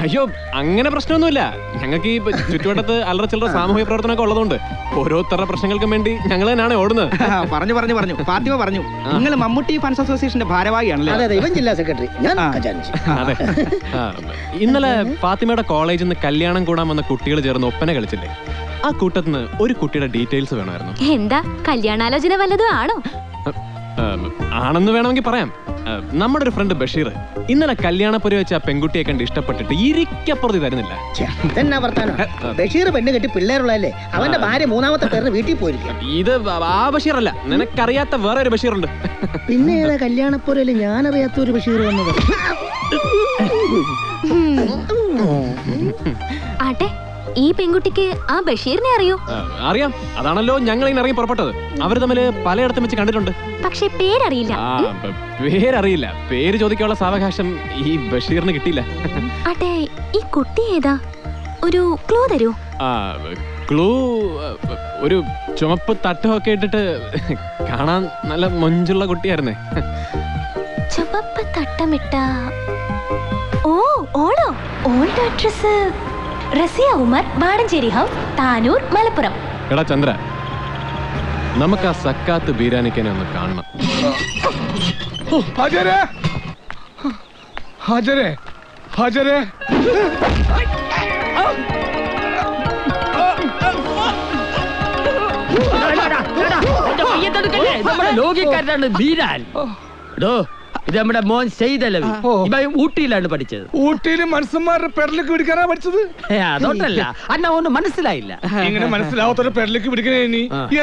അയ്യോ, അങ്ങനെ പ്രശ്നമൊന്നുമില്ല. ഞങ്ങൾക്ക് ഈ ചുറ്റുവട്ടത്ത് അല്ലറ ചില്ലറ സാമൂഹിക പ്രവർത്തനമൊക്കെ ഉള്ളതുകൊണ്ട് ഓരോരുത്തരുടെ പ്രശ്നങ്ങൾക്കും വേണ്ടി ഞങ്ങൾ തന്നെയാണ് ഓടുന്നത്. പറഞ്ഞു ഫാത്തിമ പറഞ്ഞു, നിങ്ങൾ മമ്മൂട്ടി ഫാൻസ് അസോസിയേഷന്റെ ഭാരവാഹിയാണല്ലേ? അതെ, ഇവൻ ജില്ലാ സെക്രട്ടറി, ഞാൻ ഖജാൻജി. അതെ. ഇന്നലെ ഫാത്തിമയുടെ കോളേജിൽ നിന്ന് കല്യാണം കൂടാൻ വന്ന കുട്ടികൾ ചേർന്ന് ഒപ്പന കളിച്ചില്ലേ? ആ കൂട്ടത്തിന് ഒരു കുട്ടിയുടെ ഡീറ്റെയിൽസ് വേണമായിരുന്നു. എന്താ, കല്യാണാലോചന വല്ലതും ആണോ? ആണെന്ന് വേണമെങ്കിൽ പറയാം. നമ്മുടെ ഒരു ഫ്രണ്ട് ബഷീർ ഇന്നലെ കല്യാണപ്പുര വെച്ച് ആ പെൺകുട്ടിയെ കണ്ട് ഇഷ്ടപ്പെട്ടിട്ട് ഇരിക്കപ്പുറത്ത് തരുന്നില്ല. ബഷീർ പെണ്ണ് കെട്ടി പിള്ളേരുള്ളല്ലേ, അവന്റെ ഭാര്യ മൂന്നാമത്തെ പേരിന് വീട്ടിൽ പോയിരിക്കും. ഇത് ആ ബഷീർ അല്ല, നിനക്കറിയാത്ത വേറെ ഒരു ബഷീർ ഉണ്ട്. പിന്നെ ഏതാ കല്യാണപ്പുരയില് ഞാനറിയാത്ത ഒരു ബഷീർ വന്നത്? ആട്ടെ, ഈ പെൺകുട്ടിക്ക് ആ ബഷീറിനെ അറിയോ? അറിയാം, അതാണല്ലോ ഞങ്ങൾ ഇങ്ങനെ ഇറങ്ങി പുറപ്പെട്ടത്. അവര് തമ്മില് പലയിടത്തും വെച്ച് കണ്ടിട്ടുണ്ട്. പക്ഷെ പേരറിയില്ല. പേരറിയില്ല, പേര് ചോദിക്കാനുള്ള സാവകാശം ഈ ബഷീറിന് കിട്ടിയില്ല. ആട്ടെ, ഈ കുട്ടി ഏതാ? ഒരു ക്ലൂ തരൂ. ക്ലൂ ഒരു ചുമപ്പ് തട്ടമൊക്കെ ഇട്ടിട്ട് കാണാൻ നല്ല മൊഞ്ചുള്ള കുട്ടിയായിരുന്നേ. ചുവപ്പ് തട്ടമിട്ട? ഓ, ഓളോ? ഓളുടെ അഡ്രസ് റസിയ ഉമർ, ബാടഞ്ചേരി ഹൗസ്, താനൂർ, മലപ്പുറം. എടാ ചന്ദ്ര, നമുക്ക് ആ സക്കാത്ത് ബീരാനിക്കനെ ഒന്ന് കാണണം. ഹാജരേ ഹാജരേ ഹാജരേ. ലോകിക്കാരനാണ് ബീരാൻ. ഇത് നമ്മുടെ മോൻ സെയ്തലവി. ഊട്ടിയിലാണ് പഠിച്ചത്. ഊട്ടിയിൽ മനുഷ്യന്മാരുടെ പെടലേക്ക് പിടിക്കാനാ പഠിച്ചത്? അതോട്ടല്ല, അന്ന ഒന്നും മനസ്സിലായില്ല. ഇങ്ങനെ മനസ്സിലാവാത്ത പെടലേക്ക് പിടിക്കണേ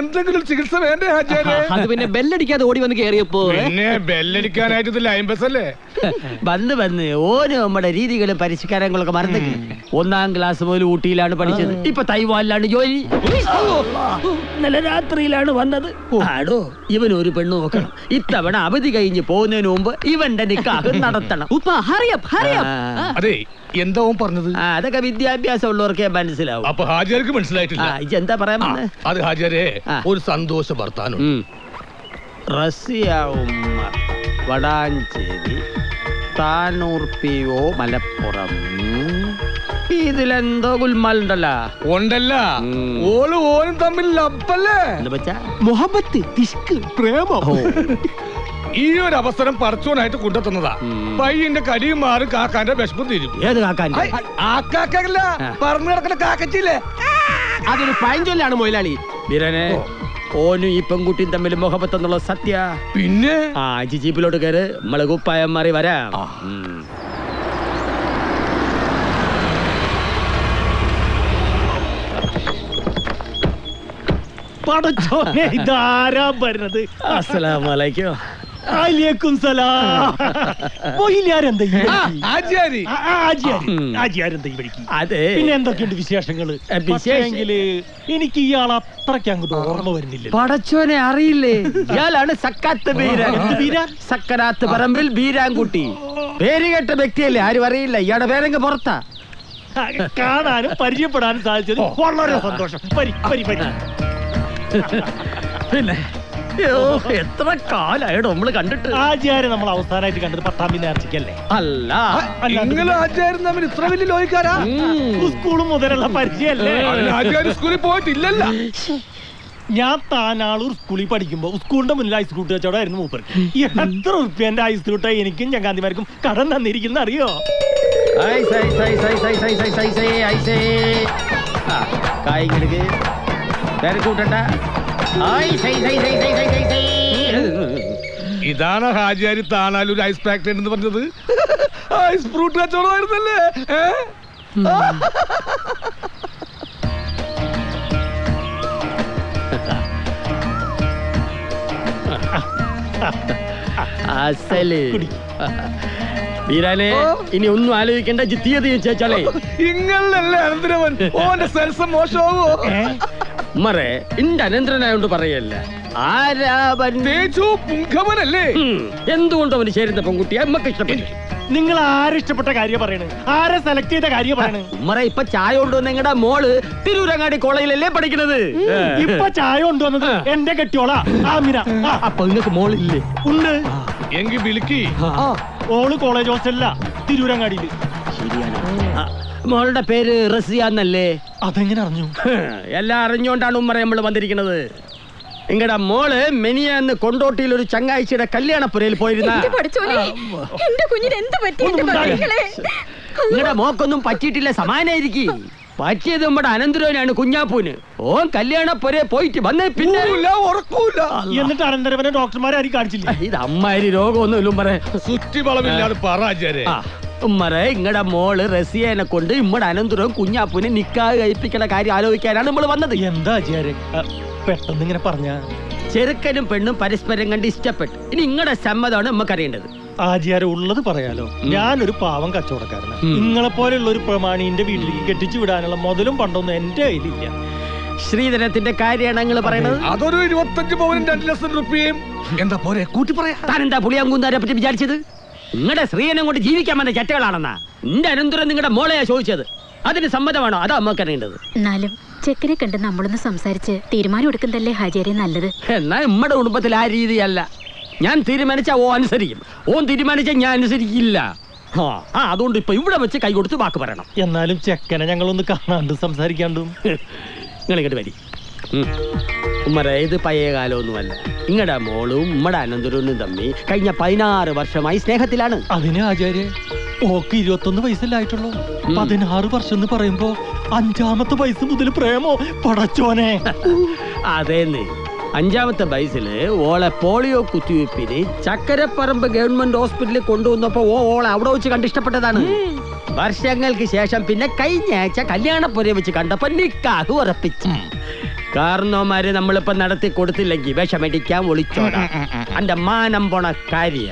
എന്തെങ്കിലും ചികിത്സ വേണ്ടേ ഹാജരേ? അത് പിന്നെ ബെല്ലടിക്കാതെ ഓടി വന്ന് കയറിയപ്പോ പിന്നെ ബെല്ലടിക്കാനായിട്ട് ലൈൻ ബസ് അല്ലേ വന്ന് ഓരോ നമ്മുടെ രീതികളും പരിഷ്കാരങ്ങളൊക്കെ മറന്നു. 1ാം ക്ലാസ് മുതൽ ഊട്ടിയിലാണ് പഠിച്ചത്. ഇപ്പൊ തൈവാനിലാണ് ജോലി. ഇന്നലെ രാത്രിയിലാണ് വന്നത്. ആടോ, ഇവൻ ഒരു പെണ്ണ് നോക്കണം. ഇത്തവണ അവധി കഴിഞ്ഞ് പോകുന്നതിന് മുമ്പ് ഇവന്റെ നിക്കാഹ് നടത്തണം. അതെ, എന്താ പറഞ്ഞത്? അതൊക്കെ വിദ്യാഭ്യാസം ഉള്ളവർക്കേ മനസ്സിലാവും. അപ്പൊ ഹാജർക്ക് മനസ്സിലായിട്ടില്ല. എന്താ പറയാൻ? അത് ഹാജരെ ഒരു സന്തോഷ ഭർത്താനം. റസിയ ഉമ്മർ, വടാഞ്ചേരി, താനൂർ PO, മലപ്പുറം. ഇതിലെന്തോ ഗുൽമാലുണ്ടല്ലോ. ഉണ്ടല്ല, ഓനും തമ്മിൽ ലപ്പല്ലേ? മുഹബത്ത്, ഇഷ്ക്, പ്രേമം. ഈ ഒരു അവസരം പറിച്ചോനായിട്ട് കൊണ്ടുത്തന്നതാ. പയ്യന്റെ കടിയും മാറും, കാക്കാന്റെ വിഷമം തീരും. ഏത് കാക്കാൻ? ആ കാക്കല്ല, പറന്നു കിടക്കുന്ന കാക്കച്ചില്ലേ? അതൊരു പഴഞ്ചൊല്ലാണ് മൊയിലാളി. ബിരനെ, ഓനും ഈ പെൺകുട്ടിയും തമ്മിൽ മുഹബത്ത് എന്നുള്ള സത്യ. പിന്നെ ജീപ്പിലോട്ട് കയറ്, നമ്മള് കുപ്പായം മാറി വരാം. പടച്ചോനെ, ഇതാരാ വരുന്നത്? അസ്സലാമലൈക്കും. അലൈക്കും സലാം. അതെ, പിന്നെ എന്തൊക്കെയുണ്ട് വിശേഷങ്ങള്? വിശേഷെങ്കില് എനിക്ക് ഇയാൾ അത്രയ്ക്ക് അങ്ങോട്ട് ഓർമ്മ വരുന്നില്ല. പടച്ചോനെ അറിയില്ലേ? ഇയാളാണ് സക്കാത്ത് ബീരാൻ. സക്കരാത്ത് പറമ്പിൽ ബീരാൻകുട്ടി. പേര് കേട്ട വ്യക്തിയല്ലേ, ആരും അറിയില്ല. ഇയാളുടെ പേരെങ്കിൽ പുറത്താ. കാണാനും പരിചയപ്പെടാനും സാധിച്ചത് വളരെ സന്തോഷം. പിന്നെ എത്ര കാലായിടോ നമ്മള് കണ്ടിട്ട്. ആചാര്യ നമ്മൾ അവസാനമായിട്ട് കണ്ടത് 10ാം നേർച്ചയ്ക്കല്ലേ? അല്ല, ആചാര്യം തമ്മിൽ ഇത്ര വലിയ ലോയിക്കാരാ? സ്കൂൾ മുതലുള്ള പരിചയല്ലേ? സ്കൂളിൽ പോയിട്ടില്ലല്ല. ഞാൻ താനാളൂർ സ്കൂളിൽ പഠിക്കുമ്പോ സ്കൂളിന്റെ മുന്നിൽ ഐസ്ക്രീം കച്ചവടമായിരുന്നു മൂപ്പർക്ക്. എത്ര ഉറുപ്പ്യന്റെ ഐസ്ക്രീം എനിക്കും ചങ്ങാതിമാർക്കും കടം തന്നിരിക്കുന്ന അറിയോ? കായ്ക്കെടുക്ക് തിരക്കൂട്ടണ്ട. ഇതാണ് ഹാജിയാരി താണാലൂർ ഐസ് ഫാക്ടറി എന്ന് പറഞ്ഞത്. Ice fruit കച്ചവടമായിരുന്നല്ലേ? അസല് വീരാനെ, ഇനി ഒന്നും ആലോചിക്കേണ്ട, തീയതി ചേച്ചാലേ ഇങ്ങളല്ലേ അനന്തരവൻ. ഓന്റെ സെൽസം മോശമാവോ? മറേ ഇന്റെ അനന്തരനായോണ്ട് പറയല്ല, പുങ്കവനല്ലേ? എന്തുകൊണ്ട് അവന് ചേരുന്ന പെൺകുട്ടിയെ നമുക്ക് ഇഷ്ടപ്പെട്ടു. നിങ്ങൾ ആരിഷ്ടപ്പെട്ട കാര്യം പറയണേ? ആരെ സെലക്ട് ചെയ്ത കാര്യം പറയണേ? ഉമ്മറ ഇപ്പൊ ചായ കൊണ്ടുവന്ന നിങ്ങളുടെ മോള് തിരൂരങ്ങാടി കോളേജിലല്ലേ പഠിക്കുന്നത്. ഇപ്പൊ ചായ കൊണ്ടുവന്നത് എന്റെ കെട്ടിയോളാ ആമിന. അപ്പൊ നിങ്ങൾക്ക് മോളില്ലേ? ഉണ്ട്. എങ്കിൽ വിളിക്ക്. ഓള് കോളേജ് ഹോസ്റ്റലിലാ, തിരൂരങ്ങാടിയില്. മോളുടെ പേര് റസിയ എന്നല്ലേ? അതെങ്ങനെ അറിഞ്ഞു? എല്ലാം അറിഞ്ഞോണ്ടാണ് ഉമ്മറ നമ്മൾ വന്നിരിക്കുന്നത്. നിങ്ങളുടെ മോള് മെനിയാന്ന് കൊണ്ടോട്ടിയിൽ ഒരു ചങ്ങാഴ്ചയുടെ കല്യാണപ്പുരയിൽ പോയിരുന്ന. നിങ്ങളുടെ മോക്കൊന്നും പറ്റിയിട്ടില്ല, സമാനായിരിക്കും. പറ്റിയത് നമ്മുടെ അനന്തരവനാണ്, കുഞ്ഞാപ്പൂന്. ഓൻ കല്യാണപ്പുരയെ പോയിട്ട് വന്നേ പിന്നെ ഉറക്കൂല. എന്നിട്ട് അനന്തരവനെ ഡോക്ടർമാരെ കാണിച്ചില്ല. ഇത് അമ്മാരി രോഗമൊന്നുമില്ല ഉമ്മറെ. ചുറ്റിവളവില്ലാതെ പറ. ഉമ്മറെ, ഇങ്ങടെ മോള് റസിയനെ കൊണ്ട് ഇമ്മടെ അനന്തരവും കുഞ്ഞാപ്പൂനെ നിക്കാഹ് കഴിപ്പിക്കണ കാര്യം ആലോചിക്കാനാണ് നമ്മൾ വന്നത്. എന്താ പെട്ടെന്ന് ഇങ്ങനെ പറഞ്ഞ? ചെറുക്കനും പെണ്ണും പരസ്പരം കണ്ട് ഇഷ്ടപ്പെട്ടു. ഇനി ഇങ്ങടെ സമ്മതമാണ് നമുക്ക് അറിയേണ്ടത്. ആചാരം ഉള്ളത് പറയാലോ, ഞാനൊരു പാവം കച്ചവടക്കാരനാണ്. നിങ്ങളെ പോലെയുള്ള ഒരു പ്രമാണിന്റെ വീട്ടിലേക്ക് കെട്ടിച്ചു വിടാനുള്ള മുതലും പണ്ടൊന്നും എന്റെ കയ്യിലില്ല. ശ്രീധരത്തിന്റെ കാര്യമാണ് നിങ്ങൾ പറയണത്. അതൊരു 25 പവനും 2 ലക്ഷം രൂപയും. എന്താ പോരെ കൂട്ടി പറയാ? താനെന്താ പുളിയാങ്കുന്നാരെ പറ്റി വിചാരിച്ചത്? നിങ്ങളുടെ സ്ത്രീധനം കൊണ്ട് ജീവിക്കാൻ വന്ന ചെറ്റകളാണെന്നാ. എന്റെ അനന്തരം നിങ്ങളുടെ മോളെയാ ചോദിച്ചത്. അതിന് സമ്മതമാണോ? അതാ നമുക്ക് അറിയേണ്ടത്. എന്നാലും ചെക്കനെ കണ്ട് നമ്മളൊന്ന് സംസാരിച്ച് തീരുമാനം എടുക്കുന്നതല്ലേ ഹാജിയാരെ നല്ലത്. എന്നാ നമ്മുടെ കുടുംബത്തിൽ ആ രീതിയല്ല. ഞാൻ തീരുമാനിച്ച ഓ അനുസരിക്കും, ഓൻ തീരുമാനിച്ച ഞാൻ അനുസരിക്കില്ല. അതുകൊണ്ട് ഇപ്പൊ ഇവിടെ വെച്ച് കൈ കൊടുത്ത് വാക്ക് പറയണം. എന്നാലും ചെക്കനെ ഞങ്ങളൊന്ന് കാണാണ്ട് സംസാരിക്കാണ്ടും. നിങ്ങൾ ഇങ്ങോട്ട് വരി. ഉമ്മറ, ഇത് പഴയ കാലമൊന്നുമല്ല. നിങ്ങളുടെ മോളും ഉമ്മടെ അനന്തരവും തമ്മി കഴിഞ്ഞ 16 വർഷമായി സ്നേഹത്തിലാണ്. അതിന് ആചാര്യ ഓക്ക് 21 വയസ്സല്ലായിട്ടുള്ളൂ. 16 വർഷം എന്ന് പറയുമ്പോ 5ാമത്തെ വയസ്സ് മുതൽ പ്രേമോ? പടച്ചോനെ. അതേന്ന് 5ാമത്തെ വയസ്സില് ഓളെ പോളിയോ കുത്തിവെപ്പിന് ചക്കരപ്പറമ്പ് ഗവൺമെന്റ് ഹോസ്പിറ്റലിൽ കൊണ്ടുവന്നപ്പോ ഓളെ അവിടെ വെച്ച് കണ്ടിഷ്ടപ്പെട്ടതാണ്. വർഷങ്ങൾക്ക് ശേഷം പിന്നെ കഴിഞ്ഞ ആഴ്ച കല്യാണപ്പുര വെച്ച് കണ്ടപ്പോ നിക്കാഹ് ഉറപ്പിച്ചു. കാരണവന്മാര് നമ്മളിപ്പോ നടത്തി കൊടുത്തില്ലെങ്കിൽ വിഷമടിക്കാൻ ഒളിച്ചോടാ. എന്റെ മാനം പോണ കാര്യ.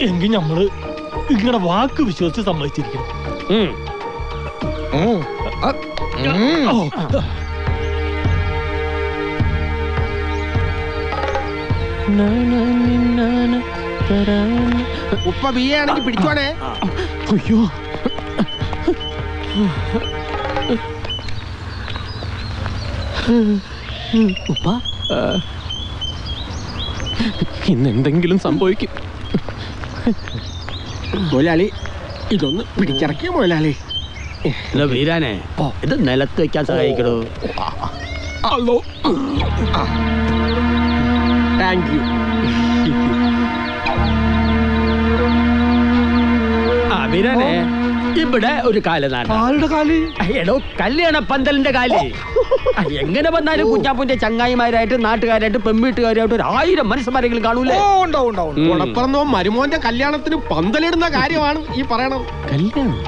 എങ്കിൽ നമ്മള് ഇങ്ങനെ വാക്ക് വിശ്വസിച്ച് സമ്മതിച്ചിരിക്കണം. ഉപ്പ ബിയെ ആണെങ്കിൽ പിടിച്ചോണേ. അയ്യോ, ഉപ്പ ഇന്ന് എന്തെങ്കിലും സംഭവിക്കും. മുതലാളി, ഇതൊന്ന് പിടിച്ചിറക്കിയ മുതലാളി. വീരാനെ, ഇത് നിലത്ത് വെക്കാൻ സഹായിക്കണോ? Thank you. വീരാനെ, ഇവിടെ ഒരു കാലനാണ്. എടോ, കല്യാണ പന്തലിന്റെ കാല്. എങ്ങനെ വന്നാലും കുഞ്ഞാപ്പൂന്റെ ചങ്ങായിമാരായിട്ട് നാട്ടുകാരായിട്ട് പെൺവീട്ടുകാരായിട്ട് 1000 മനുഷ്യന്മാരെങ്കിലും കാണൂലേ? ഉടപ്പിറന്നോ മരുമോന്റെ കല്യാണത്തിന് പന്തലിടുന്ന കാര്യമാണ് ഈ പറയണത്. കല്യാണം